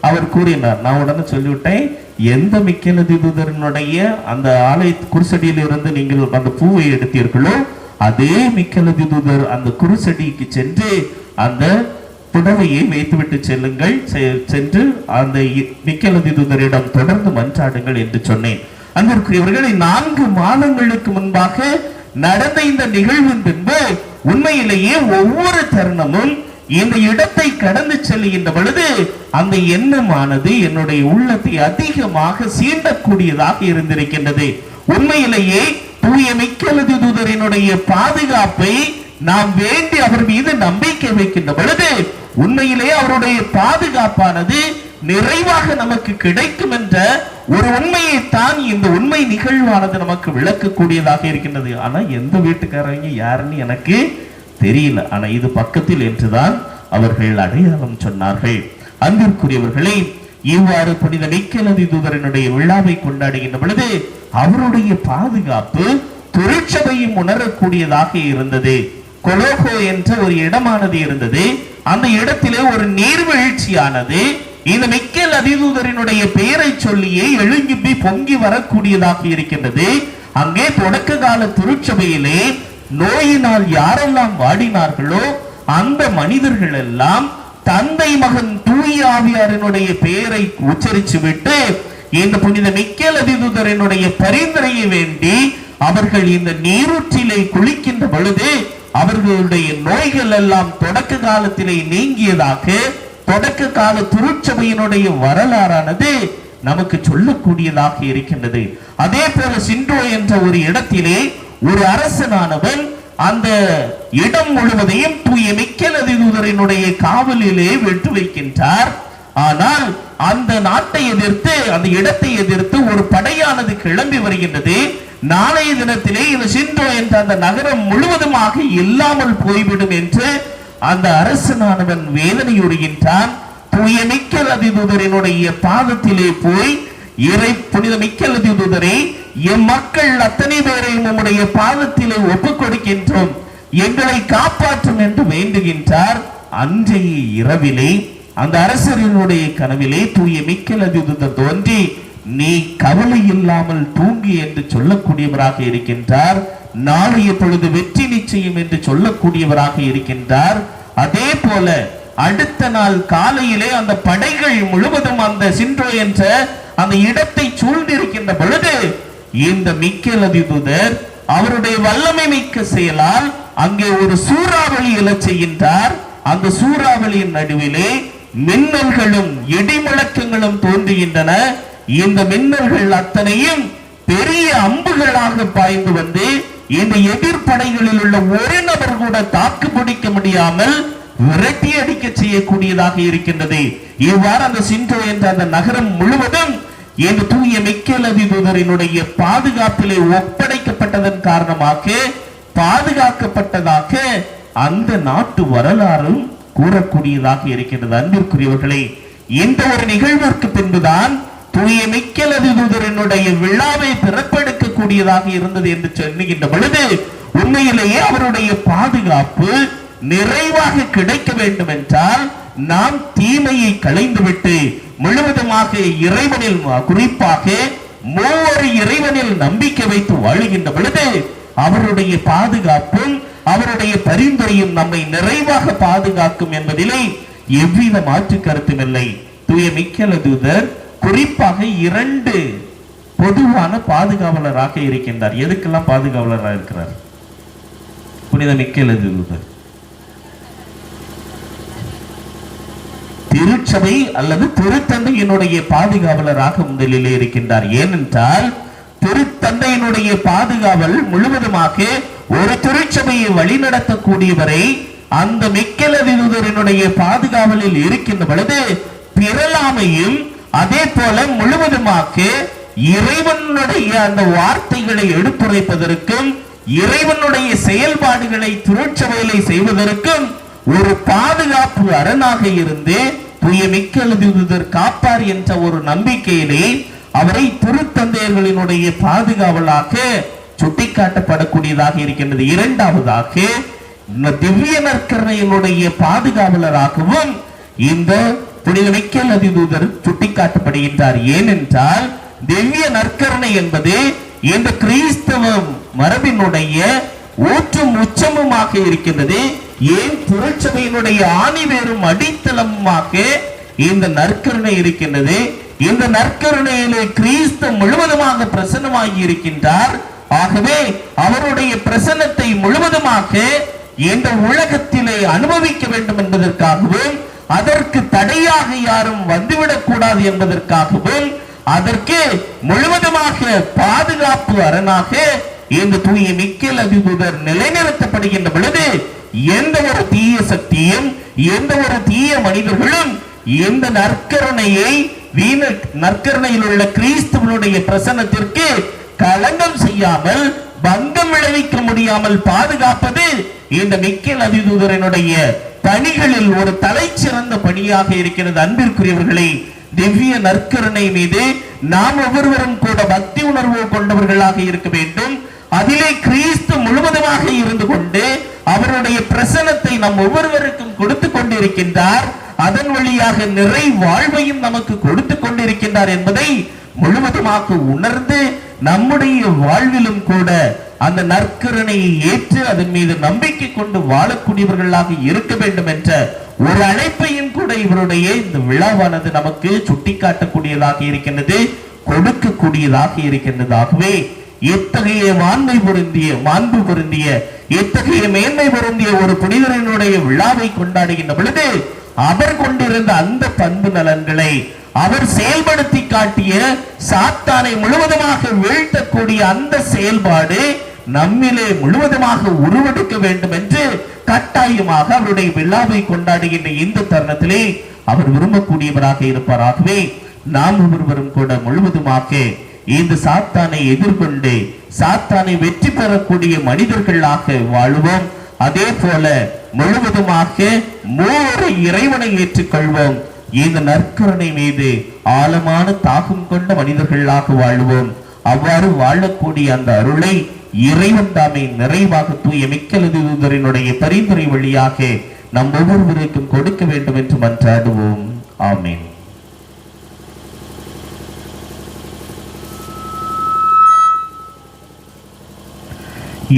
அவர் கூறினார். நான் உடனே சொல்லிவிட்டேன், எந்த மிக்கேல் அதிதூதரினுடைய அந்த ஆலய குருசடியில் இருந்து நீங்கள் அந்த பூவை எடுத்தீர்களோ அதே மிக்கேல் அதிதூதர் அந்த குருசடிக்கு சென்று அந்த புடவையை வைத்துவிட்டு செல்லுங்கள், சென்று அந்த மிக்கேல் அதிதூதரிடம் தொடர்ந்து மன்றாடுங்கள் என்று சொன்னேன். அன்பிற்குரியவர்களே, 4 மாதங்களுக்கு முன்பாக நடந்த இந்த நிகழ்வின் பின்பு உண்மையிலேயே ஒவ்வொரு தருணமும் இந்த இடத்தை கடந்து செல்லுகின்ற பொழுது அந்த எண்ணமானது என்னுடைய உள்ளத்தை அதிகமாக சீண்டக்கூடியதாக இருந்திருக்கின்றது. உண்மையிலேயே தூய மிக்கேல் தூதரினுடைய பாதுகாப்பை நாம் வேண்டி அவர் மீது நம்பிக்கை வைக்கின்ற பொழுது உண்மையிலேயே அவருடைய பாதுகாப்பானது நிறைவாக நமக்கு கிடைக்கும் என்ற ஒரு உண்மையை தான் இந்த உண்மை நிகழ்வானது நமக்கு விளக்கக்கூடியதாக இருக்கின்றது. ஆனா எந்த வீட்டுக்காரங்க யாருன்னு எனக்கு தெரியல, ஆனா இது பக்கத்தில் என்றுதான் அவர்கள் அடையாளம் சொன்னார்கள். அன்பிற்குரியவர்களே, இவ்வாறு புனித மிக்கேல் தூதரினுடைய விழாவை கொண்டாடுகின்ற பொழுது அவருடைய பாதுகாப்பு திருச்சபையும் உணரக்கூடியதாக இருந்தது. கொலோகோ என்ற ஒரு இடமானது இருந்தது. அந்த இடத்திலே ஒரு நீர்வீழ்ச்சியானது இந்த மிக்கேல் அதிதூதரினுடைய பெயரை சொல்லியே எழும்பி பொங்கி வரக்கூடியதாக இருக்கின்றது. அங்கே தொடக்க கால திருச்சபையிலே நோயினால் யாரெல்லாம் வாடினார்களோ அந்த மனிதர்கள் எல்லாம் தந்தை மகன் தூய ஆவியாரினுடைய பெயரை உச்சரித்து விட்டு இந்த புனித மிக்கேல் அதிதூதரினுடைய பரிந்துரையை வேண்டி அவர்கள் இந்த நீரூற்றிலே குளிக்கின்ற பொழுது அவர்களுடைய நோய்கள் எல்லாம் தொடக்க காலத்திலே நீங்கியதாக தொடக்க கால திருச்சபையினுடைய வரலாறானது நமக்கு சொல்லக்கூடியதாக இருக்கின்றது. அதே போல சின்றோ என்ற ஒரு இடத்திலே ஒரு அரசனானவன் அந்த இடம் முழுவதையும் தூய மிக்கேல் அதிதூதரினுடைய காவலிலே விட்டு வைக்கின்றார். ஆனால் அந்த நாட்டை எதிர்த்து அந்த இடத்தை எதிர்த்து ஒரு படையானது கிளம்பி வருகின்றது. நாளைய தினத்திலே இந்த சின்றோ என்ற அந்த நகரம் முழுவதுமாக இல்லாமல் போய்விடும் என்று அந்த அரசனானவன் வேதனையுறுகின்றான். தூய மிக்கேல் அதிதூதரினுடைய பாதத்திலே போய் புனித மிக்கேல் அதிதூதரை எம் மக்கள் அத்தனை பேரையும் நம்முடைய பாதத்திலே ஒப்புக் கொடுக்கின்றோம், எங்களை காப்பாற்றும் என்று வேண்டுகின்றார். அன்றைய இரவிலே அந்த அரசரினுடைய கனவிலே தூய மிக்கேல் அதிதூதர் தோன்றி நீ கவலை இல்லாமல் தூங்கி என்று சொல்லக்கூடியவராக இருக்கின்றார். நாளைய பொழுது வெற்றி நிச்சயம் என்று சொல்லக்கூடியவராக இருக்கின்றார். அதே போல அடுத்த நாள் காலையிலே அந்த படைகள் முழுவதும் அந்த சின்றோ என்ற அந்த இடத்தை சூழ்ந்திருக்கின்ற பொழுது இந்த மிக்கேல் அதிதூதர் அவருடைய வல்லமை மிக்க செயலால் அங்கே ஒரு சூறாவளி எழச் செய்கின்றார். அந்த சூறாவளியின் நடுவிலே மின்னல்களும் இடிமுழக்கங்களும் தோன்றுகின்றன. இந்த மின்னல்கள் அத்தனையும் பெரிய அம்புகளாக பாய்ந்து வந்து இந்த எதிர்ப்படைகளில் உள்ள ஒரு நபர் கூட தாக்கு பிடிக்க முடியாமல் விரட்டி அடிக்க செய்யக்கூடியதாக இருக்கின்றது. இவ்வாறு அந்த சின்றோ என்ற அந்த நகரம் முழுவதும் இந்த தூய மிக்கேல் அதிதூதரினுடைய பாதுகாப்பிலே ஒப்படைக்கப்பட்டதன் காரணமாக பாதுகாக்கப்பட்டதாக அந்த நாட்டு வரலாறும் கூறக்கூடியதாக இருக்கின்றது. அன்பிற்குரியவர்களே, இந்த ஒரு நிகழ்விற்கு பின்புதான் தூய மிக்கேல் அதிதூதரினுடைய விழாவை பிறப்பெடுக்கக்கூடியதாக இருந்தது என்று சொல்லுகின்ற பொழுது உண்மையிலேயே அவருடைய பாதுகாப்பு நிறைவாக கிடைக்க வேண்டும் என்றால் நாம் தீமையை களைந்துவிட்டு முழுவதுமாக இறைவனில், குறிப்பாக மூவரு இறைவனில் நம்பிக்கை வைத்து வாழுகின்ற பொழுது அவருடைய பாதுகாப்பும் அவருடைய பரிந்துரையும் நம்மை நிறைவாக பாதுகாக்கும் என்பதிலே எவ்வித மாற்று கருத்தும் இல்லை. தூய மிக்கேல் அதிதூதர் குறிப்பாக 2 பொதுவான பாதுகாவலராக இருக்கின்றார். எதுக்கெல்லாம் பாதுகாவலராக இருக்கிறார் புனித மிக்கேல் அதிதூதர்? திருச்சபை அல்லது திருத்தந்தையினுடைய பாதுகாவலராக முதலிலே இருக்கின்றார். ஏனென்றால் திருத்தந்தையினுடைய பாதுகாவல் முழுவதுமாக ஒரு திருச்சபையை வழிநடத்தக்கூடியவரை அந்த மிக்கேல் அதிதூதரினுடைய பாதுகாவலில் இருக்கின்ற பொழுது பிறலாமையும் அதே போல முழுவதுமாக இறைவனுடைய அந்த வார்த்தைகளை எடுத்துரைப்பதற்கும் இறைவனுடைய செயல்பாடுகளை திருச்சபையிலே செய்வதற்கும் ஒரு பாதுகாப்பு அரணாக இருந்து தூய மிக்கேல் அதிதூதர் காப்பார் என்ற ஒரு நம்பிக்கையிலே அவரை திருத்தந்தையர்களினுடைய பாதுகாவலாக சுட்டிக்காட்டப்படக்கூடியதாக இருக்கின்றது. இரண்டாவதாக திவ்ய நற்கருணையினுடைய பாதுகாவலராகவும் இந்த புனித மிக்கேல் அதிதூதர் சுட்டிக்காட்டப்படுகின்றார். ஏனென்றால் திவ்ய நற்கருணை என்பது இந்த கிறிஸ்தவ மரபினுடைய ஊற்றும் உச்சமுமாக இருக்கின்றது. ஏன் திருச்சபையினுடைய ஆணிவேரும் அடித்தளமாக இந்த நற்கருணை இருக்கின்றது. இந்த நற்கருணையிலே கிறிஸ்து முழுவதுமாக பிரசன்னமாகி இருக்கின்றார். ஆகவே அவருடைய பிரசன்னத்தை முழுவதுமாக இந்த உலகத்திலே அனுபவிக்க வேண்டும் என்பதற்காகவும், அதற்கு தடையாக யாரும் வந்துவிடக் கூடாது என்பதற்காகவும், அதற்கு முழுவதுமாக பாதுகாப்பு அரணாக இந்த தூய மிக்கேல் அதிதூதர் நிலைநிறுத்தப்படுகின்ற பொழுது, எந்த ஒரு தீய சக்தியும், எந்த ஒரு தீய மனிதர்களும் இந்த நற்கருணையை நற்கருணையில் உள்ள கிறிஸ்துவனுடைய பிரசன்னத்திற்கு களங்கம் செய்யாமல், பங்கம் விளைவிக்க முடியாமல் பாதுகாப்பது இந்த மிக்கேல் அதிதூதரனுடைய பணிகளில் ஒரு தலை சிறந்த பணியாக இருக்கிறது. அன்பிற்குரியவர்களே, திவ்ய நற்கருணை மீது நாம் ஒவ்வொருவரும் கூட பக்தி உணர்வு கொண்டவர்களாக இருக்க வேண்டும். அதிலே கிறிஸ்து முழுவதுமாக இருந்து கொண்டு அவருடைய பிரசன்னத்தை நம் ஒவ்வொருவருக்கும் கொடுத்து கொண்டிருக்கின்றார். அதன் வழியாக நிறை வாழ்வையும் நமக்கு கொடுத்து கொண்டிருக்கின்றார் என்பதை முழுவதுமாக உணர்ந்து நம்முடைய வாழ்விலும் கூட அந்த நற்கருணையை ஏற்று அதன் மீது நம்பிக்கை கொண்டு வாழக்கூடியவர்களாக இருக்க வேண்டும் என்ற ஒரு அழைப்பையும் கூட இவருடைய இந்த விழாவானது நமக்கு சுட்டிக்காட்டக்கூடியதாக இருக்கின்றது, கொடுக்கக்கூடியதாக இருக்கின்றது. ஆகவே எத்தகைய மாண்பு பொருந்திய எத்தகைய மேன்மை பொருந்திய ஒரு புனிதரனுடைய விழாவை கொண்டாடுகின்ற பொழுது அவர் கொண்டிருந்த அந்த பண்பு நலன்களை, அவர் செயல்படுத்தி காட்டிய சாத்தானை முழுவதுமாக வீழ்த்தக்கூடிய அந்த செயல்பாடு நம்மிலே முழுவதுமாக உருவெடுக்க வேண்டும் என்று கட்டாயமாக அவருடைய விழாவை கொண்டாடுகின்ற இந்த தருணத்திலே அவர் விரும்பக்கூடியவராக இருப்பார். ஆகவே நாம் ஒவ்வொருவரும் கூட முழுவதுமாக இந்த சாத்தானை எதிர்கொண்டு சாத்தானை வெற்றி பெறக்கூடிய மனிதர்களாக வாழுவோம். அதே போல முழுவதுமாக மூவரை இறைவனை ஏற்றுக்கொள்வோம். இந்த நற்கருணை மீது ஆழமான தாகம் கொண்ட மனிதர்களாக வாழ்வோம். அவ்வாறு வாழக்கூடிய அந்த அருளை இறைவன் தாமே நிறைவாக தூய மிக்கேல் அதிதூதரினுடைய பரிந்துரை வழியாக நம் ஒவ்வொருவருக்கும் கொடுக்க வேண்டும் என்று மன்றாடுவோம். ஆமென்.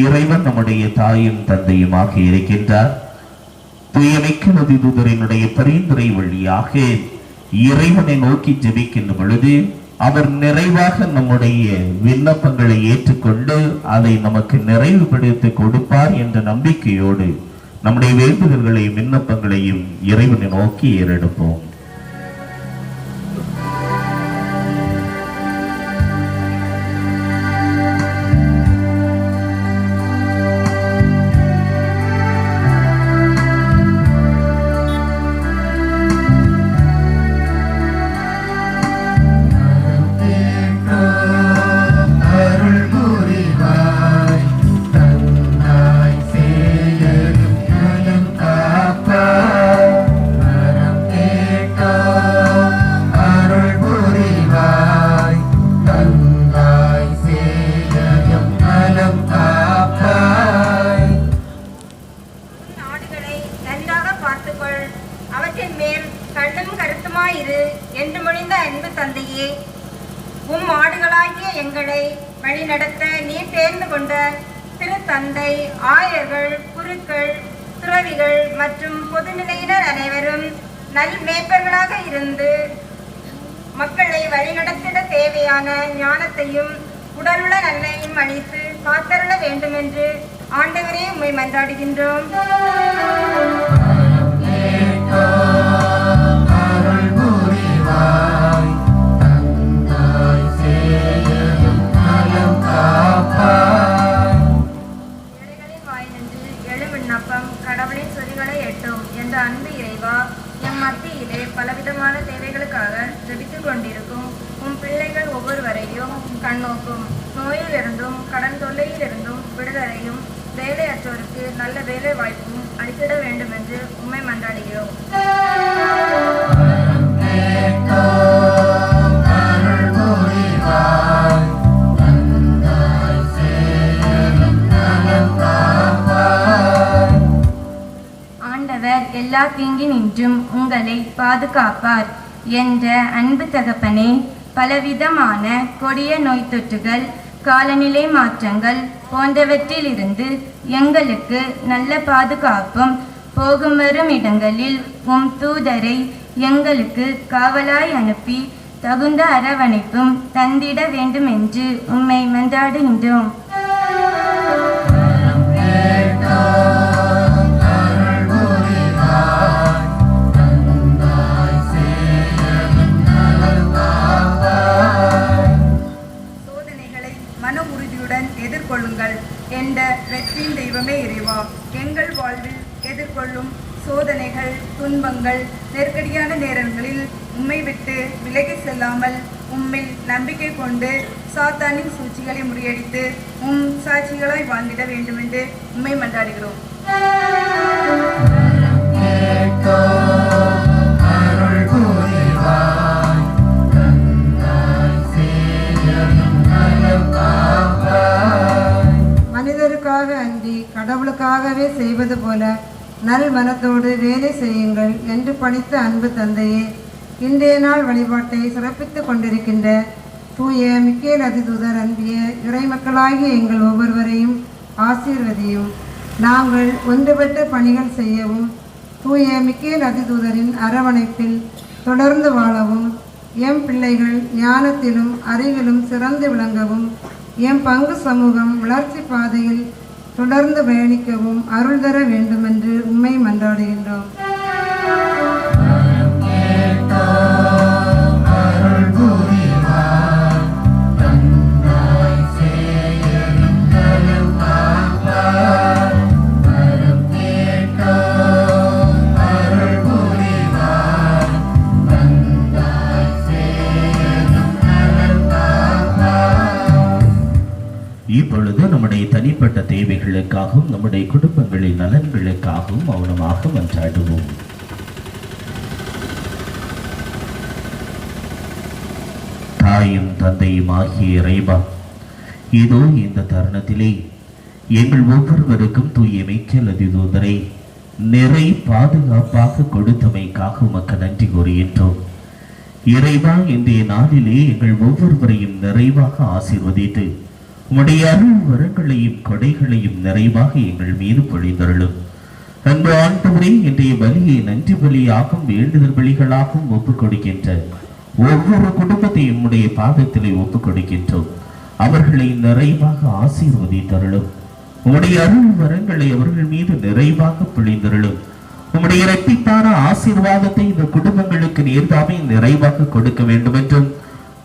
இறைவன் நம்முடைய தாயும் தந்தையுமாக இருக்கின்றார். தூய மிக்கேல் அதிதூதரினுடைய பரிந்துரை வழியாக இறைவனை நோக்கி ஜெபிக்கின்ற பொழுது அவர் நிறைவாக நம்முடைய விண்ணப்பங்களை ஏற்றுக்கொண்டு அதை நமக்கு நிறைவுபடுத்தி கொடுப்பார் என்ற நம்பிக்கையோடு நம்முடைய வேண்டுதல்களையும் விண்ணப்பங்களையும் இறைவனை நோக்கி ஏறெடுப்போம். மக்களை வழிநடத்திட தேவையான ஞானத்தையும் உடலுள்ள நன்மையும் அளித்து காத்தருள வேண்டும் என்று ஆண்டவரே உம்மை மன்றாடுகின்றோம். கடவுளின் சொதிகளை எட்டும் என்ற அன்பு இறைவா, எம் மத்தியிலே பலவிதமான தேவைகளுக்காக ஜெபித்துக் கொண்டிருக்கும் உம் பிள்ளைகள் ஒவ்வொருவரையும் கண்ணோக்கும். நோயிலிருந்தும் கடன் தொல்லையிலிருந்தும் விடுதலையும் வேலையற்றோருக்கு நல்ல வேலை வாய்ப்பும் அளித்திட வேண்டும் என்று உம்மை மன்றாடுகிறோம். ஆண்டவர் எல்லா தீங்கினின்றும் உங்களை பாதுகாப்பார் என்ற அன்பு தகப்பனே, பலவிதமான கொடிய நோய் தொற்றுகள், காலநிலை மாற்றங்கள் போன்றவற்றிலிருந்து எங்களுக்கு நல்ல பாதுகாப்பும், போகும் வரும் இடங்களில் உம் தூதரை எங்களுக்கு காவலாய் அனுப்பி தகுந்த அரவணைப்பும் தந்திட வேண்டும் என்று உம்மை மன்றாடுகின்றோம். எதிர்கொள்ளும் சோதனைகள், துன்பங்கள், நெருக்கடியான நேரங்களில் உம்மை விட்டு விலகி செல்லாமல் உம்மில் நம்பிக்கை கொண்டு சாத்தானின் சூழ்ச்சிகளை முறியடித்து சாட்சிகளாய் வாழ்ந்திட வேண்டுமென்று உம்மை மன்றாடுகிறோம். அருள் புரிவாய், தந்தாய் சேயனும் நலம் காப்பாய். மனிதருக்காக அன்றி கடவுளுக்காகவே செய்வது போல நல் மனத்தோடு வேலை செய்யுங்கள் என்று பணித்த அன்பு தந்தையே, இன்றைய நாள் வழிபாட்டை சிறப்பித்துக் கொண்டிருக்கின்ற தூய மிக்கேல் அதிதூதர் அன்பிய இறைமக்களாகிய எங்கள் ஒவ்வொருவரையும் ஆசீர்வதியும். நாங்கள் ஒன்றுபட்ட பணிகள் செய்யவும் தூய மிக்கேல் அதிதூதரின் அரவணைப்பில் தொடர்ந்து வாழவும், எம் பிள்ளைகள் ஞானத்திலும் அறிவிலும் சிறந்து விளங்கவும், எம் பங்கு சமூகம் வளர்ச்சி பாதையில் தொடர்ந்து பயணிக்கவும் அருள் தர வேண்டுமென்று உம்மை மன்றாடுகின்றோம். அருள் புரிவாய், தந்தாய் சேயனும் நலம் காப்பாய். வரம் கேட்டோம், அருள் புரிவாய், தந்தாய் சேயனும் நலம் காப்பாய். இப்பொழுது நம்முடைய தனிப்பட்ட தேவைகளுக்காகவும் நம்முடைய குடும்பங்களின் நலன்களுக்காகவும் மௌனமாக மன்றாடுவோம். தாயும் தந்தையும் ஆகிய இறைவா, இதோ இந்த தருணத்திலே எங்கள் ஒவ்வொருவருக்கும் தூய மிக்கேல் அதிதூதரை நிறை பாதுகாப்பாக கொடுத்தமைக்காக உமக்கு நன்றி கூறுகின்றோம். இறைவா, இன்றைய நாளிலே எங்கள் ஒவ்வொருவரையும் நிறைவாக ஆசீர்வதித்து உம்முடைய அருள் வரங்களையும் கொடைகளையும் நிறைவாக எங்கள் மீது பொழிந்தருளும். அன்பு ஆண்டவரே, இன்றைய பலியை நன்றி பலியாகவும் வேண்டுதல் பலிகளாகவும் ஒப்புக் கொடுக்கின்ற ஒவ்வொரு குடும்பத்தையும் உம்முடைய பாதத்திலே ஒப்புக் கொடுக்கின்றோம். அவர்களை நிறைவாக ஆசீர்வதித்தருளும். உம்முடைய அருள் வரங்களை அவர்கள் மீது நிறைவாக பொழிந்தருளும். உம்முடைய இரட்டிப்பான ஆசீர்வாதத்தை இந்த குடும்பங்களுக்கு நேர்தாமே நிறைவாக கொடுக்க வேண்டும் என்றும்,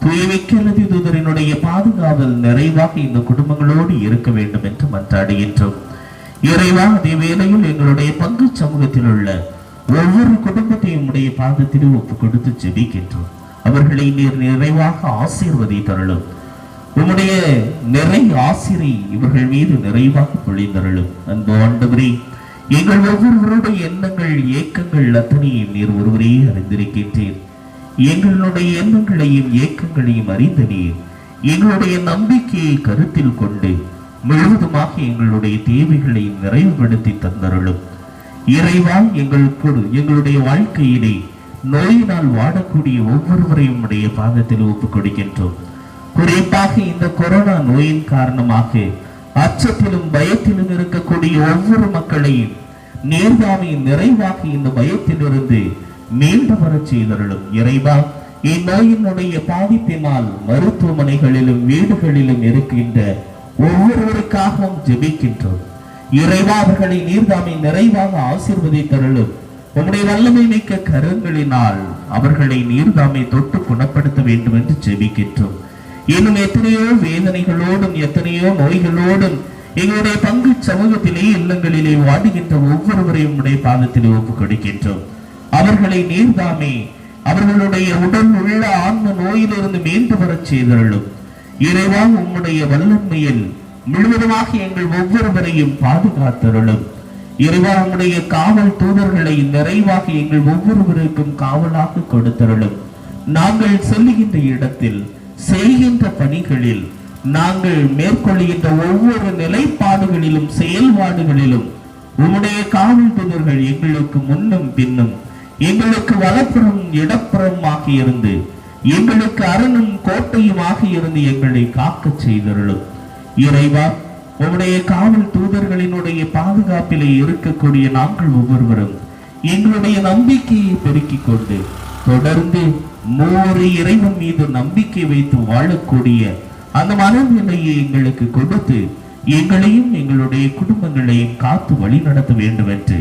தூய மிக்கேல் அதிதூதரினுடைய பாதுகாவல் நிறைவாக இந்த குடும்பங்களோடு இருக்க வேண்டும் என்று மன்றாடுகின்றோம். இறைவா, அதே வேளையில் எங்களுடைய பங்கு சமூகத்தில் உள்ள ஒவ்வொரு குடும்பத்தையும் உடைய பாதத்திலே ஒப்புக் கொடுத்து ஜெபிக்கின்றோம். அவர்களை நீர் நிறைவாக ஆசீர்வதித்தருளும். உம்முடைய நிறை ஆசிரை இவர்கள் மீது நிறைவாக பொழிந்தருளும். அன்பு ஆண்டவரே, எங்கள் ஒவ்வொருவருடைய எண்ணங்கள், ஏக்கங்கள் அத்தனையும் நீர் ஒருவரே அறிந்திருக்கின்றீர். எங்களுடைய எண்ணங்களையும் ஏக்கங்களையும் அறிந்த நீர் எங்களுடைய நம்பிக்கையை கருத்தில் கொண்டு முழுவதுமாக எங்களுடைய தேவைகளை நிறைவுபடுத்தி தந்தருளும். இறைவா, எங்களுடைய வாழ்க்கையிலே நோயினால் வாடக்கூடிய ஒவ்வொருவரையும் உடைய பாதத்தில் ஒப்புக் கொடுக்கின்றோம். குறிப்பாக இந்த கொரோனா நோயின் காரணமாக அச்சத்திலும் பயத்திலும் இருக்கக்கூடிய ஒவ்வொரு மக்களையும் நேர்தாமை நிறைவாக இந்த பயத்திலிருந்து மீண்டு வரச் செய்தருளும். இறைவா, இந்நோயினுடைய பாதிப்பினால் மருத்துவமனைகளிலும் வீடுகளிலும் இருக்கின்ற ஒவ்வொருவருக்காகவும் ஜெபிக்கின்றோம். இறைவா, அவர்களை நீர்தாமை நிறைவாக ஆசீர்வதித்தருளும். உம்முடைய வல்லமை மிக்க கரங்களினால் அவர்களை நீர்தாமை தொட்டு குணப்படுத்த வேண்டும் என்று ஜெபிக்கின்றோம். இன்னும் எத்தனையோ வேதனைகளோடும் எத்தனையோ நோய்களோடும் எங்களுடைய பங்கு சமூகத்திலே இல்லங்களிலே வாடுகின்ற ஒவ்வொருவரையும் உடைய பாதத்திலே ஒப்புக் கொடுக்கின்றோம். அவர்களை நீர்தாமே அவர்களுடைய உடல் உள்ள ஆன்ம நோயிலிருந்து மீண்டு வரச் செய்தருளும். இறைவா, உம்முடைய வல்லமையில் முழுவதுமாக எங்கள் ஒவ்வொருவரையும் பாதுகாத்தருளும். இறைவா, உம்முடைய காவல் தூதர்களை நிறைவாக எங்கள் ஒவ்வொருவருக்கும் காவலாக கொடுத்தருளும். நாங்கள் செல்லுகின்ற இடத்தில், செய்கின்ற பணிகளில், நாங்கள் மேற்கொள்கின்ற ஒவ்வொரு நிலைப்பாடுகளிலும் செயல்பாடுகளிலும் உம்முடைய காவல் தூதர்கள் எங்களுக்கு முன்னும் பின்னும், எங்களுக்கு வலப்புறம் இடப்புறமாக இருந்து, எங்களுக்கு அரணும் கோட்டையுமாக இருந்து எங்களை காக்க செய்தருளும். இறைவா, உம்முடைய காவல் தூதர்களினுடைய பாதுகாப்பிலே இருக்கக்கூடிய நாங்கள் ஒவ்வொருவரும் எங்களுடைய நம்பிக்கையை பெருக்கிக் கொண்டு தொடர்ந்து மூவொரு இறைவன் மீது நம்பிக்கை வைத்து வாழக்கூடிய அந்த மனநிலையை எங்களுக்கு கொடுத்து எங்களையும் எங்களுடைய குடும்பங்களையும் காத்து வழி நடத்த வேண்டும் என்று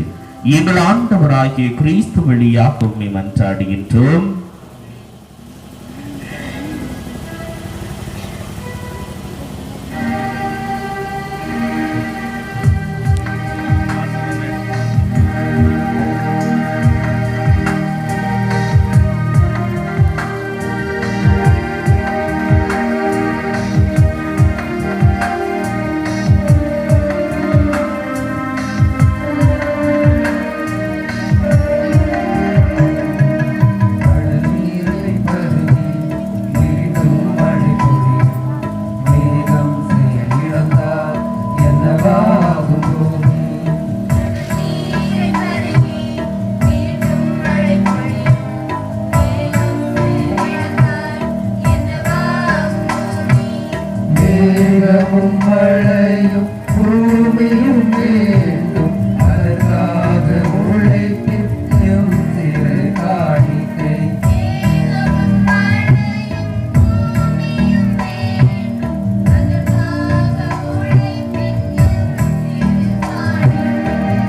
எங்கள் ஆண்டவராகிய கிறிஸ்து வழியாக உம்மை மன்றாடுகின்றோம். மழையும் பூமியும் வேண்டும் அதற்காக உழைக்கும் சிறு காணிக்கை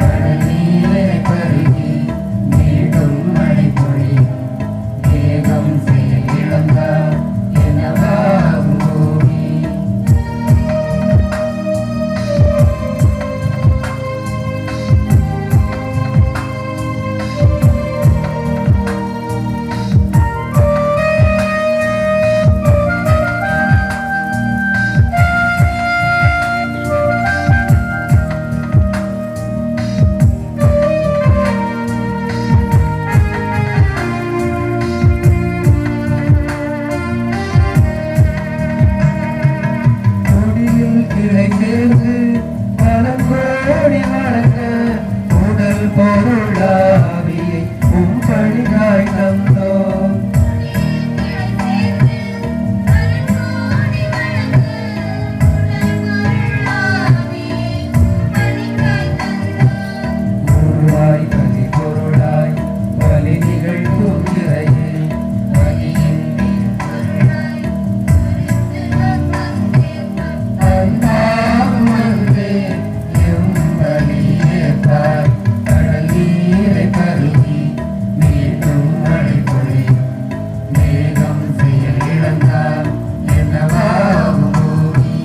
கடலிலே பருகி மீண்டும் மழை பொழியும் வேகம் செயல் இழந்தால் என்னவாகும் பூமி கொடியில் கிளை சேர்ந்து பலம் கோடி வளர்க்க உடல் பொருளாவியை பணிகாய் தந்தோம் உருவாய் பலி பொருளாய் பலி நிகழ்த்தும் இறையே அன்பாகும் அன்பே எம் பலியேற்பாய் கடல் நீரை பருகி மீண்டும் மழை பொழியும் மேகம் செயல் இழந்தால் என்னவாகும் பூமி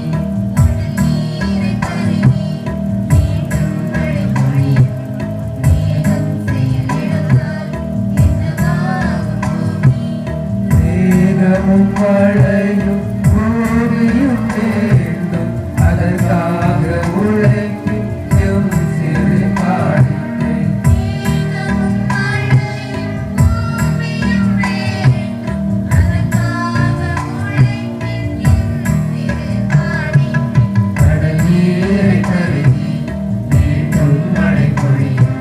மேகமும் மழையும் பூமியும் வேண்டும் அதற்காக உழைக்கும் எம் சிறு காணிக்கை கடல் நீரை பருகி மீண்டும் மழை பொழியும்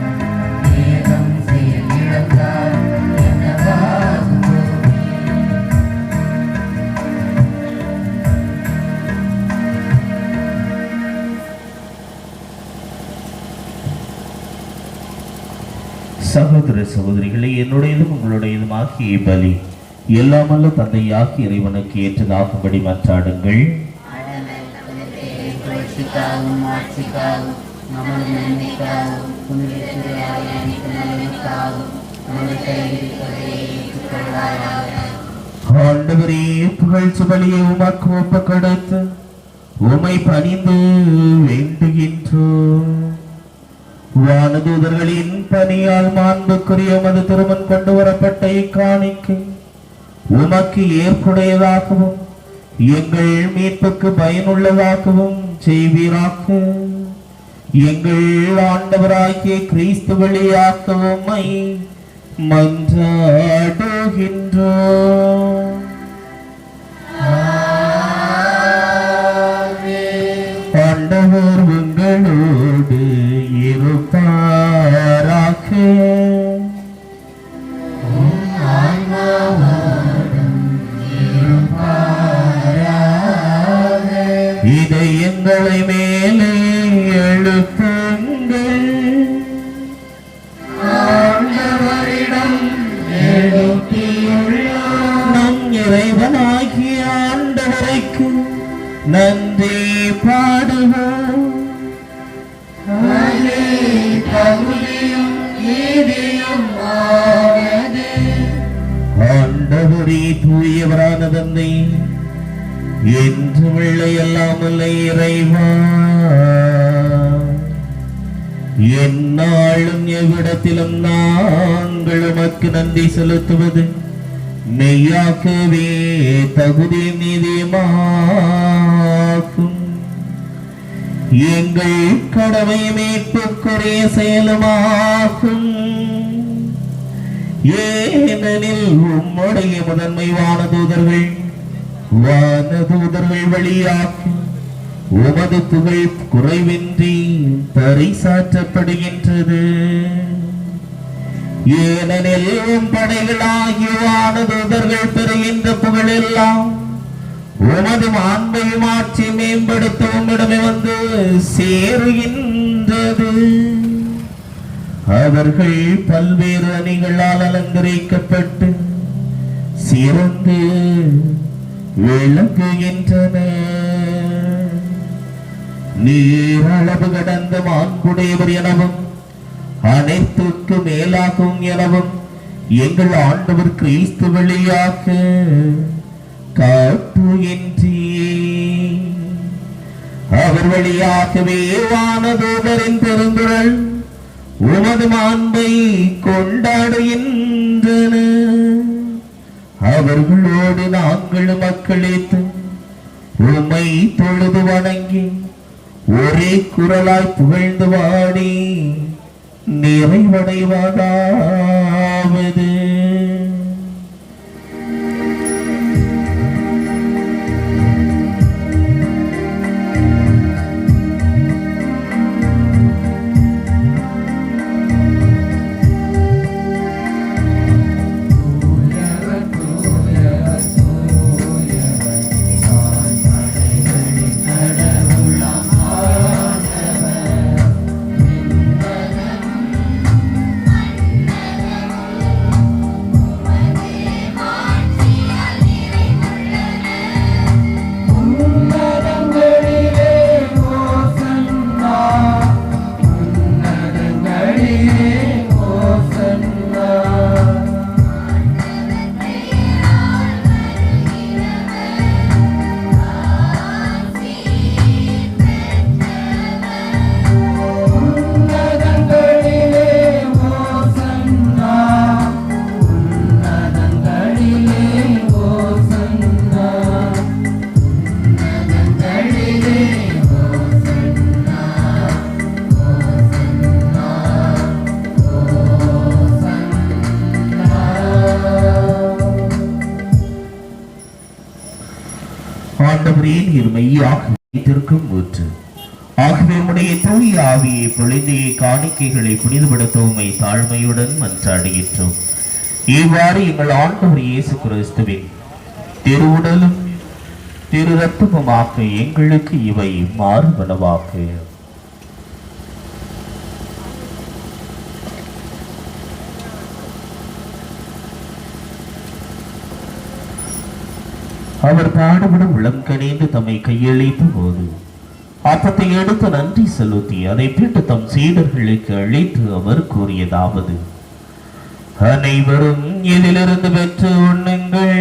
மேகம் செயல் இழந்தால் என்னவாகும் பூமி சகோதர சகோதரிகளே, என்னுடையதும் உங்களுடையதும் ஆகிய பலி எல்லாமல்ல தந்தையாகிய இறைவனுக்கு ஏற்றதாகும்படி மன்றாடுங்கள். புகழ்ச்சிக்காகவும் ஆட்சிக்காகவும் நமது நன்மைக்காகவும் புனிதத்திரையாய் அனைத்து நலனுக்காகவும் நமது கைவிரிப்பதை ஏற்றுக்கொள்வாயாக. ஆண்டவரே, புகழ்ச்சி பலியை உமக்கு ஒப்புக் கொடுத்து உமை பணிந்து வேண்டுகின்றோம். வானதூதர்களின் பணியால் மாண்புக்குரிய உமது திருமண் கொண்டு வரப்பட்ட இக்காணிக்கை உமக்கு ஏற்புடையதாகவும் எங்கள் மீட்புக்கு பயனுள்ளதாகவும் செய்வீராக. எங்கள் ஆண்டவராகிய கிறிஸ்து வழியாக உம்மை மன்றாடுகின்றோம். ஆண்டவர் உங்களோடு இருப்பாராக. இதயங்களை மேலே எழுப்புங்கள். நம் இறைவனாகிய ஆண்டவருக்கு நன்றி பாடுவோம். ஆண்டவரே, தூயவரான தந்தை, என்று வெள்ளை அல்லாமல் இறைவா, எந்நாளும் எவ்விடத்திலும் நாங்கள் உமக்கு நன்றி செலுத்துவது மெய்யாகவே தகுதி நீதியுமாகும். எங்கள் கடமை மீட்புக்குரிய செயலுமாகும். ஏனெனில் உம்முடைய முதன்மை வானதூதர்கள் வழியாக உமது புகழ் குறைவின்றி பறைசாற்றப்படுகின்றது. ஏனெனில் படைகளாகிய வானதூதர்கள் பெறுகின்ற புகழெல்லாம் உமது மாண்பையும் ஆட்சி மேம்படுத்த உம்மிடமே வந்து சேருகின்றது. அவர்கள் பல்வேறு அணிகளால் அலங்கரிக்கப்பட்டு சிறந்து விளங்குகின்றனர். நீர் அளவு கடந்த மாண்புடையவர் எனவும் அனைத்துக்கு மேலாகும் எனவும் எங்கள் ஆண்டவர் கிறிஸ்து வழியாக காட்டுகின்றீர். அவர் வழியாகவே வானதூதரின் பெருங்குரல் உமது மாண்பை கொண்டாடுகின்றன. அவர்களோடு நாங்கள் மக்களித்து உம்மை தொழுது வணங்கி ஒரே குரலாய் புகழ்ந்து வாடி நிறைவடைவதாவது. ஆகவே உடைய தூய ஆவியை பொழிந்தைய காணிக்கைகளை புனிதப்படுத்த உம்மை தாழ்மையுடன் மன்றாடுகின்றோம். இவ்வாறு எங்கள் ஆண்டவர் இயேசு கிறிஸ்துவின் திருவுடலும் திரு ரத்தமுமாக எங்களுக்கு இவை மாறுபனவாக. அவர் பாடுபடும் உளம் கணிந்து தம்மை கையளித்த போது அப்பத்தை எடுத்து நன்றி செலுத்தி அதை பிட்டு தம் சீடர்களுக்கு அழைத்து அவர் கூறியதாவது: அனைவரும் இதிலிருந்து பெற்று உண்ணுங்கள்,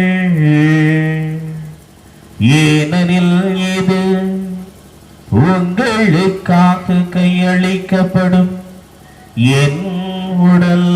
ஏனெனில் இது உங்களுக்காக கையளிக்கப்படும் என் உடல்.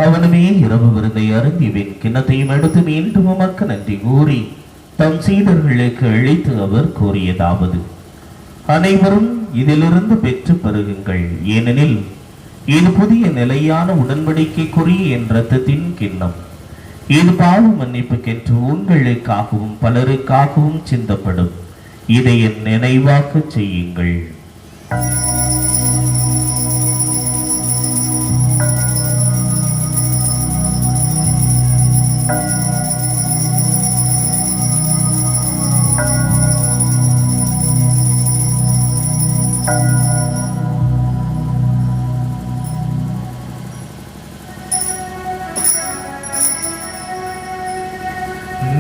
அவனுமே இரவு விருந்தை அருந்திவின் கிண்ணத்தையும் எடுத்து மீண்டும் உமக்கு நன்றி கூறி தம் சீடர்களுக்கு அழைத்து அவர் கூறியதாவது: அனைவரும் இதிலிருந்து பெற்று பருகுங்கள், ஏனெனில் இது புதிய நிலையான உடன்படிக்கைக்குரிய என் இரத்தத்தின் கிண்ணம். இது பாவ மன்னிப்புக்கென்று உங்களுக்காகவும் பலருக்காகவும் சிந்தப்படும். இதை என் நினைவாக்க செய்யுங்கள்.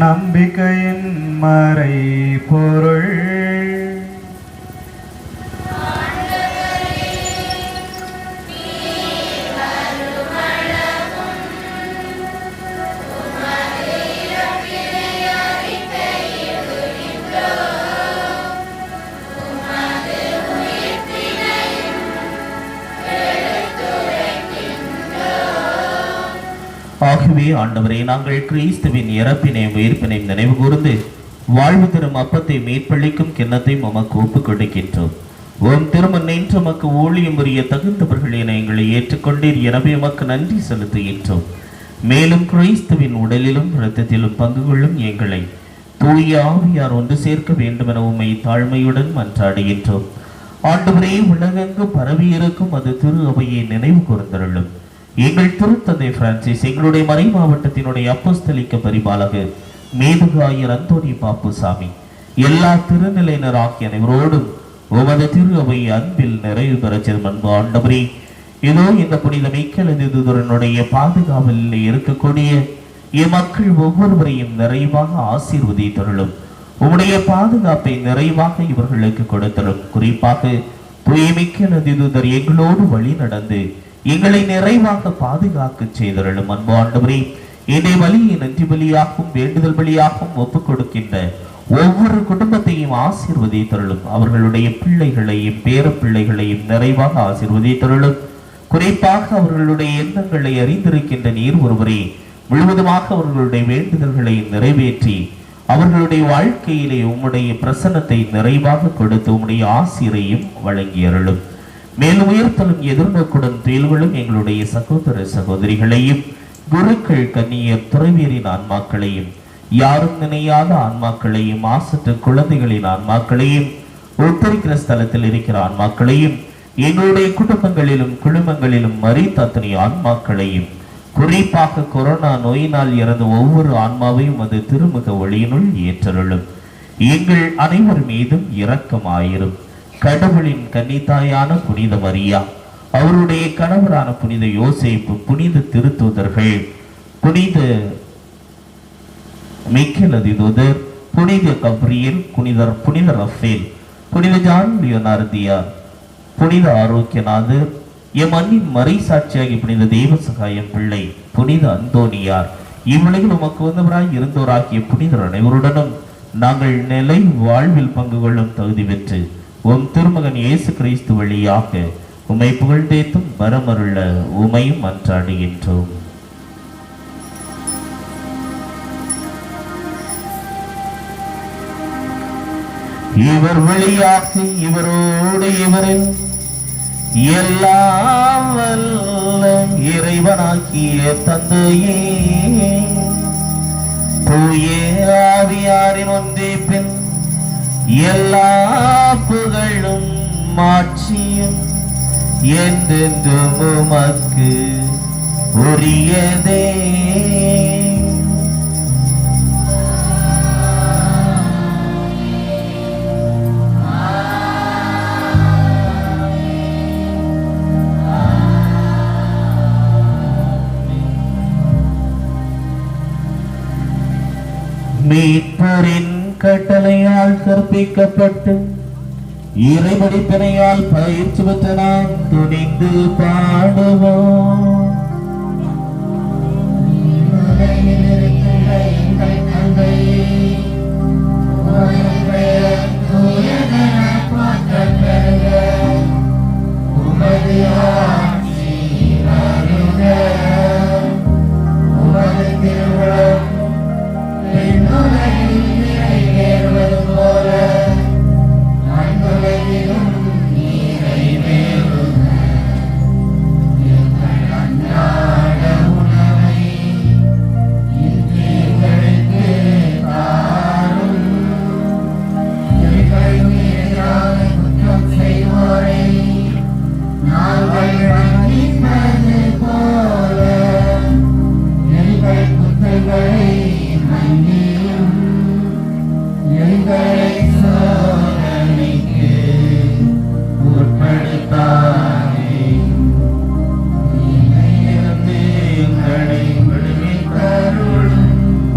நம்பிக்கையின் மறை பொருள். ஆகவே ஆண்டவரே, நாங்கள் கிறிஸ்துவின் இறப்பினையும் உயிர்ப்பினையும் நினைவு கூர்ந்து வாழ்வு தரும் அப்பத்தை மேற்பளிக்கும் கிண்ணத்தை உமக்கு ஒப்புக் கொடுக்கின்றோம். உம் திருமண் நின்று மக்கு ஊழியம் புரிய தகுந்தவர்கள் என எங்களை ஏற்றுக்கொண்டீர். எனவே உமக்கு நன்றி செலுத்துகின்றோம். மேலும் கிறிஸ்துவின் உடலிலும் இரத்தத்திலும் பங்கு கொள்ளும் எங்களை தூய ஆவியார் ஒன்று சேர்க்க வேண்டும் என உம்மை தாழ்மையுடன் மன்றாடுகின்றோம். ஆண்டவரே, உலகெங்கு பரவி இருக்கும் அது திரு அவையை நினைவு கூர்ந்தருளும். எங்கள் திருத்தந்தை பிரான்சிஸ், எங்களுடைய மறை மாவட்டத்தினுடைய அப்போஸ்தலிக்க பரிபாலகர் மேதுகாயர் அந்தோனி பாப்புசாமி, எல்லா திருநிலையினர் ஆகிய அனைவரோடும் உமது திரு அவை அன்பில் நிறைவு பெறச் அன்பு ஆண்டவரே, இதோ இந்த புனித மிக்கேலதிதூதரனுடைய பாதுகாவலில் இருக்கக்கூடிய மக்கள் ஒவ்வொருவரையும் நிறைவாக ஆசீர்வதித்தருளும். உம்முடைய பாதுகாப்பை நிறைவாக இவர்களுக்கு கொடுத்தரும். குறிப்பாக தூய மிக்கேலதிதூதர் எங்களோடு வழி நடந்து எங்களை நிறைவாக பாதுகாக்க செய்தருளும். அன்பு ஆண்டவரே, என்னை வழியை நன்றி பலியாகவும் வேண்டுதல் பலியாகவும் ஒப்புக் கொடுக்கின்ற ஒவ்வொரு குடும்பத்தையும் ஆசீர்வதித்தருளும். அவர்களுடைய பிள்ளைகளையும் பேர பிள்ளைகளையும் நிறைவாக ஆசீர்வதித்தருளும். குறிப்பாக அவர்களுடைய எண்ணங்களை அறிந்திருக்கின்ற நீர் ஒருவரே, முழுவதுமாக அவர்களுடைய வேண்டுதல்களை நிறைவேற்றி அவர்களுடைய வாழ்க்கையிலே உம்முடைய பிரசன்னத்தை நிறைவாக கொடுத்து உம்முடைய ஆசிரியையும் வழங்கியருளும். மேலும் உயர்த்தலும் எதிர்நோக்குடன் துயில்களும் எங்களுடைய சகோதர சகோதரிகளையும் குருக்கள் கன்னியர் துறவியரின் ஆன்மாக்களையும் யாரும் நினையாத ஆன்மாக்களையும் மாசற்ற குழந்தைகளின் ஆன்மாக்களையும் உத்தரிக்கிற ஸ்தலத்தில் இருக்கிற ஆன்மாக்களையும் எங்களுடைய குடும்பங்களிலும் குழுமங்களிலும் மரித்த அத்தனை ஆன்மாக்களையும் குறிப்பாக கொரோனா நோயினால் இறந்த ஒவ்வொரு ஆன்மாவையும் அது திருமுக ஒளியினுள் ஏற்றருளும். எங்கள் அனைவர் மீதும் இரக்கமாயிரும். கடவுளின் கன்னித்தாயான புனித மரியா, அவருடைய கணவரான புனித யோசேப்பு, புனித திருத்தூதர்கள், புனித மிக்கேலதிதூதர், புனித கப்ரியேல், புனித ரஃபேல், புனித ஜான் லியோனார்தியார், புனித ஆரோக்கியநாதர், எம் அன்னின் மறை சாட்சியாகி புனித தேவ சகாயம் பிள்ளை, புனித அந்தோனியார், இவ்வுலகில் உமக்கு வந்தவராய் இருந்தோராகிய புனிதர் அனைவருடனும் நாங்கள் நிலை வாழ்வில் பங்கு கொள்ளும் தகுதி பெற்று உம் திருமகன் இயேசு கிறிஸ்து வழியாக உம்மை புகழ்ந்தேத்தும் வரமருள உமையும் மன்றாடுகின்றோம். இவர் வழியாக இவரோடு இவரின் எல்லாம் வல்ல இறைவனாக்கிய தந்தையே, தூய ஆவியாரின் ஒன்றிப்பின் எல்லா புகழும் மாட்சியும் என்றென்றும் உமக்கு உரியதே. மீட்பரின் கட்டளையால் கற்பிக்கப்பட்டு இறைவடிப்பினையால் பயிற்சி பெற்ற நாம் துணிந்து பாடுவோம்.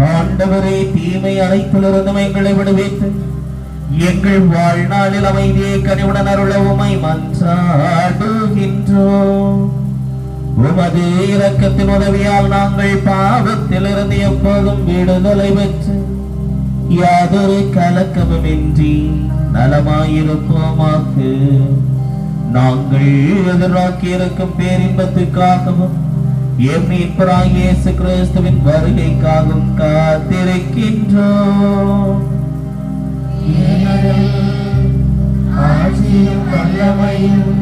ஆண்டவரே, தீமை அனைத்திலிருந்தும் எங்களை விடுவித்து எங்கள் வாழ்நாளில் அமைதியை கனிவுடன் அருள உம்மை மன்றாடுகின்றோம். உமது இரக்கத்தின் உதவியால் நாங்கள் பாவத்திலிருந்து எப்போதும் விடுதலை பெற்று யாதொரு கலக்கமுமின்றி நலமாயிருப்போமாக. நாங்கள் எதிர்நோக்கி இருக்கும் பேரின்பத்துக்காகவும் எம் மீட்பராகிய இயேசு கிறிஸ்துவின் வருகைக்காகவும் காத்திருக்கின்றோம். ஆட்சியும் வல்லமையும்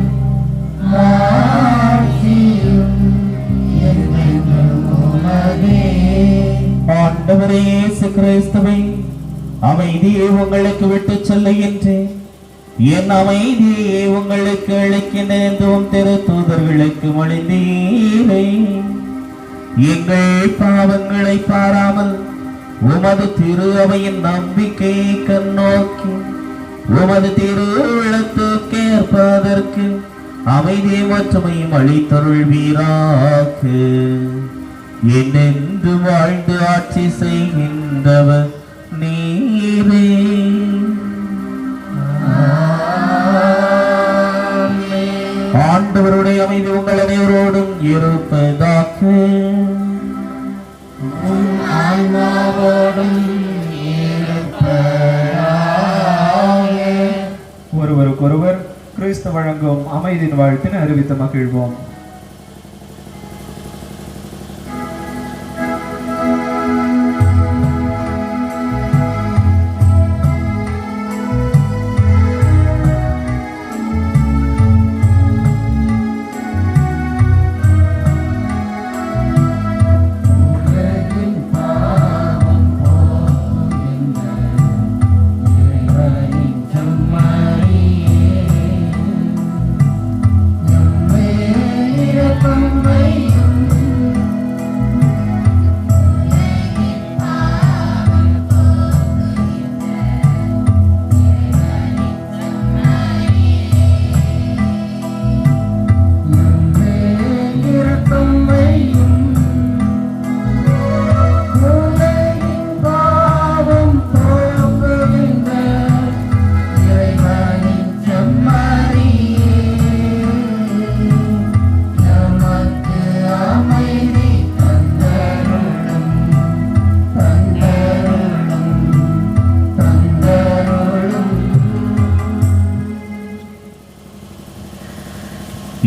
மாட்சியும் என்றென்றும் உமதே. ஆண்டவரே இயேசு கிறிஸ்துவை அமைதியை உங்களுக்கு விட்டுச் செல்ல என்றேன். என் அமைதியை உங்களுக்கு அளிக்கின்றேன் திரு தூதர்களுக்கு மொழிந்தீரே. எங்கள் பாவங்களை பாராமல் உமது திரு அவையின் நம்பிக்கையை கண்ணோக்கி உமது திருவிழத்துக்கு ஏற்பதற்கு அமைதியை மற்றுமையும் அளித்தருள்வீராக. என்னென்று வாழ்ந்து ஆட்சி செய்கின்றவர் நீரே. ஆண்டவருடைய அமைதி உங்கள் அனைவரோடும் இருப்பதாக. ஒருவருக்கொருவர் கிறிஸ்து வழங்கும் அமைதியின் வாழ்த்தினை அறிவித்து மகிழ்வோம்.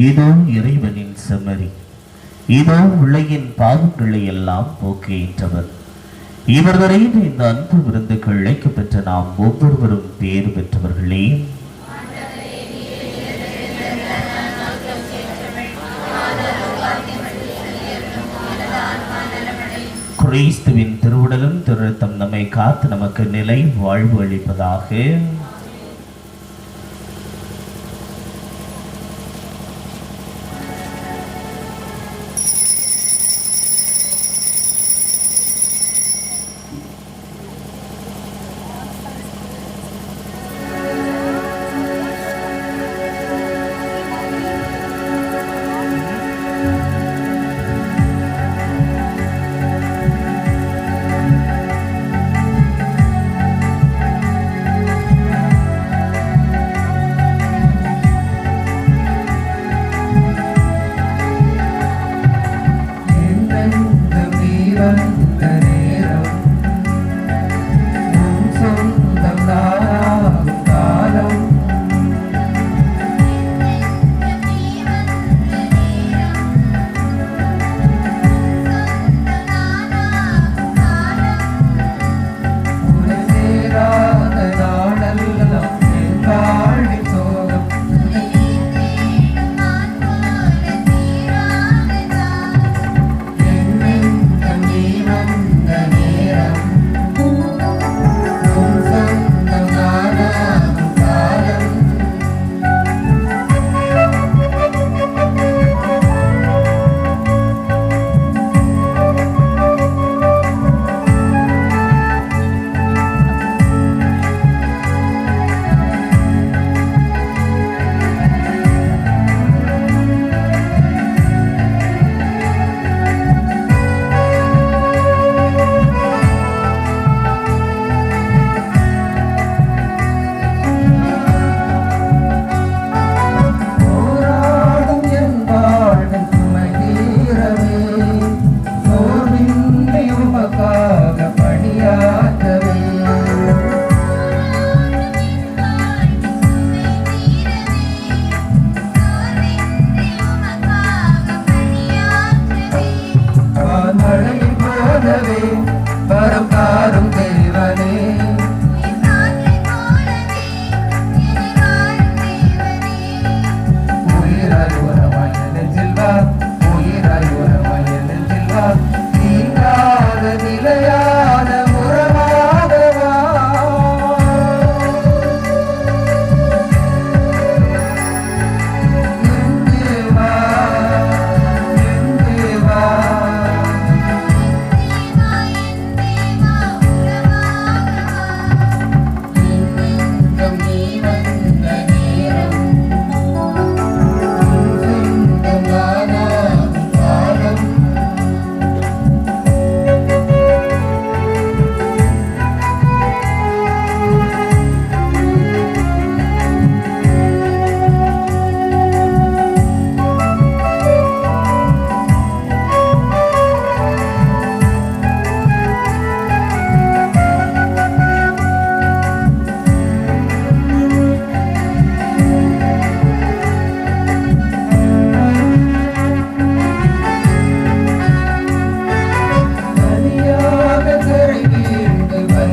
இதோ இறைவனின் செம்மறி, இதோ உலகின் பாவங்களை எல்லாம் போக்குகின்றவர். இவர் வரையில் இந்த அன்பு விருந்துக்கு அழைக்க பெற்ற நாம் ஒவ்வொருவரும் பேறு பெற்றவர்களே. கிறிஸ்துவின் திருவுடலும் திருத்தம் நம்மை காத்து நமக்கு நிலை வாழ்வு அளிப்பதாக.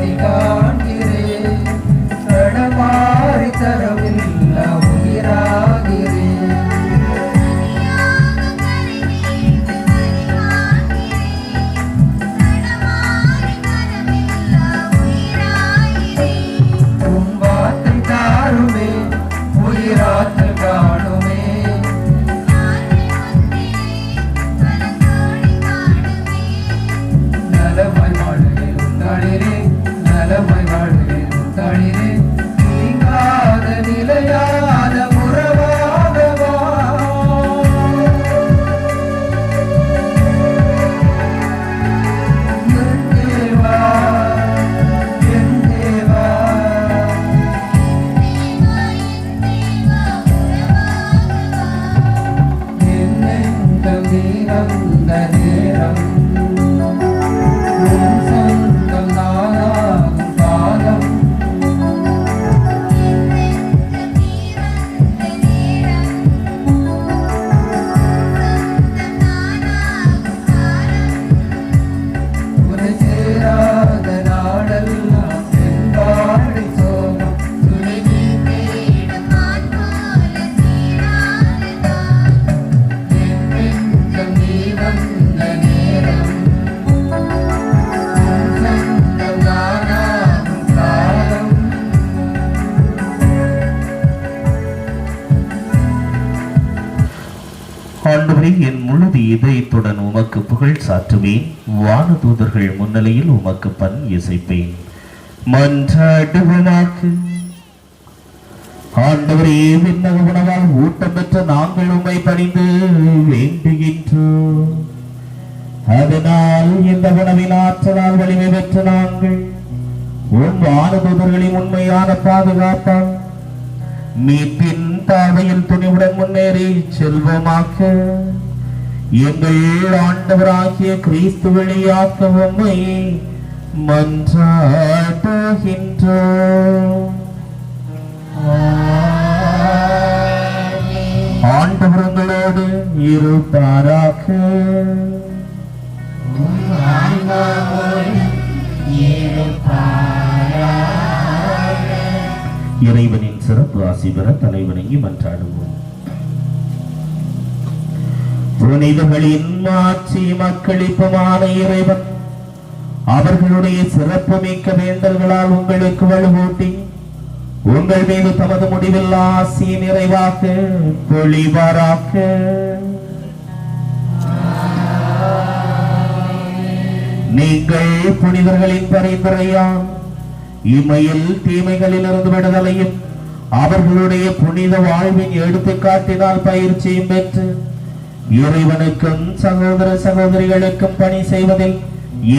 உம்மை காண்கிறேன் கடமாறி தரவில்ல உயிராகிறேன் உம் வார்த்தை தாருமே உயிராற்றல் காணுமே நலமாய் வாழ்கிறேன் உண்டாளிரே நலமாய் வாழ்கிறேன் உண்டாளிரே நீங்காத நிலையான உறவாகவா என் தேவா என் தேவா என் நெஞ்சம் நீரந்த நேரம் உன் சொந்தம் நானாகும் காலம் உன்னை சேராத நாடெல்லாம் சென்றாடி சோகம் துணை என் நெஞ்சம் நீ வந்த நேரம் உன் சொந்தம் நானாகும் காலம் ஆண்டவரே, என் முழுது இதயத்துடன் உமக்கு புகழ் சாற்றுவேன். வானதூதர்கள் முன்னிலையில் உமக்கு பண் இசைப்பேன். மன்றாடுவமாக. ஆண்டவரே, விண்ணக உணவால் ஊட்டம் பெற்ற நாங்கள் உம்மை பணிந்து வேண்டுகின்றோம். அதனால் இந்த உணவின் ஆற்றலால் வலிமை பெற்ற நாங்கள் உம் வானதூதர்களின் உண்மையான பாதுகாப்பால் மீட்பின் பாதையில் துணிவுடன் முன்னேறி செல்வமாக்க எங்கள் ஆண்டவராகிய கிறிஸ்து வழியாக்க உம்மை மன்றாடுகின்றோம். ஆண்டவர் உங்களோடு இருப்பாராக. இறைவனின் சிறப்பு ஆசி பெற தலைவணங்கி மன்றாடுவோம். புனிதர்களின் மாட்சி மக்களிப்புமான இறைவன் அவர்களுடைய சிறப்பு மிக்க வேண்டல்களால் உங்களுக்கு வலுவூட்டி உங்கள் மீது தமது முடிவில்லா ஆசி நிறைவாக பொழிவாராக. நீங்கள் புனிதர்களின் பரிந்துரையால் இம்மையில் தீமைகளிலிருந்து விடுதலையும் அவர்களுடைய புனித வாழ்வின் எடுத்துக்காட்டினால் பயிற்சியும் பெற்று இறைவனுக்கும் சகோதர சகோதரிகளுக்கும் பணி செய்வதில்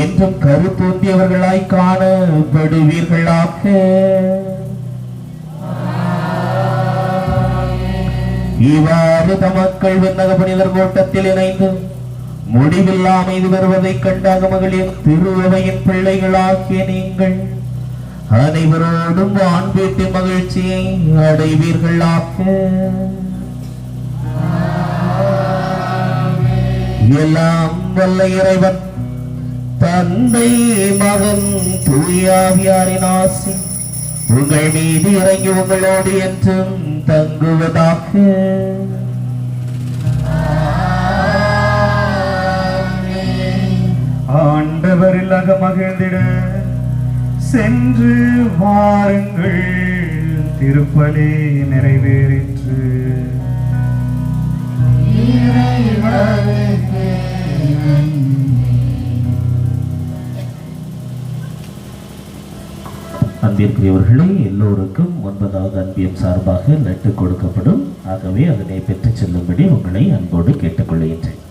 என்றும் கருத்தூந்தியவர்களாய் காணப்படுவீர்களாக. இவ்வாறு தமக்கள் விண்ணக புனிதர் கூட்டத்தில் இணைந்து முடிவில்லா அமைதி வருவதைக் கண்டாக மகளிர் திருவையின் பிள்ளைகளாகிய நீங்கள் அனைவரோடும் வான்வீட்டு மகிழ்ச்சியை அடைவீர்களாக. எல்லாம் வல்ல இறைவன் தந்தை மகன் தூயாவியாரின் ஆசி உங்கள் மீது இறங்கி உங்களோடு என்றும் தங்குவதாக. ஆண்டவரில் மகிழ்ந்திட சென்று வாருங்கள். திருப்பலி நிறைவேறிற்று. அன்பிற்குரியவர்களே, எல்லோருக்கும் 9வது அன்பியம் சார்பாக லட்டு கொடுக்கப்படும். ஆகவே அதனை பெற்றுச் செல்லும்படி உங்களை அன்போடு கேட்டுக்கொள்கின்றேன்.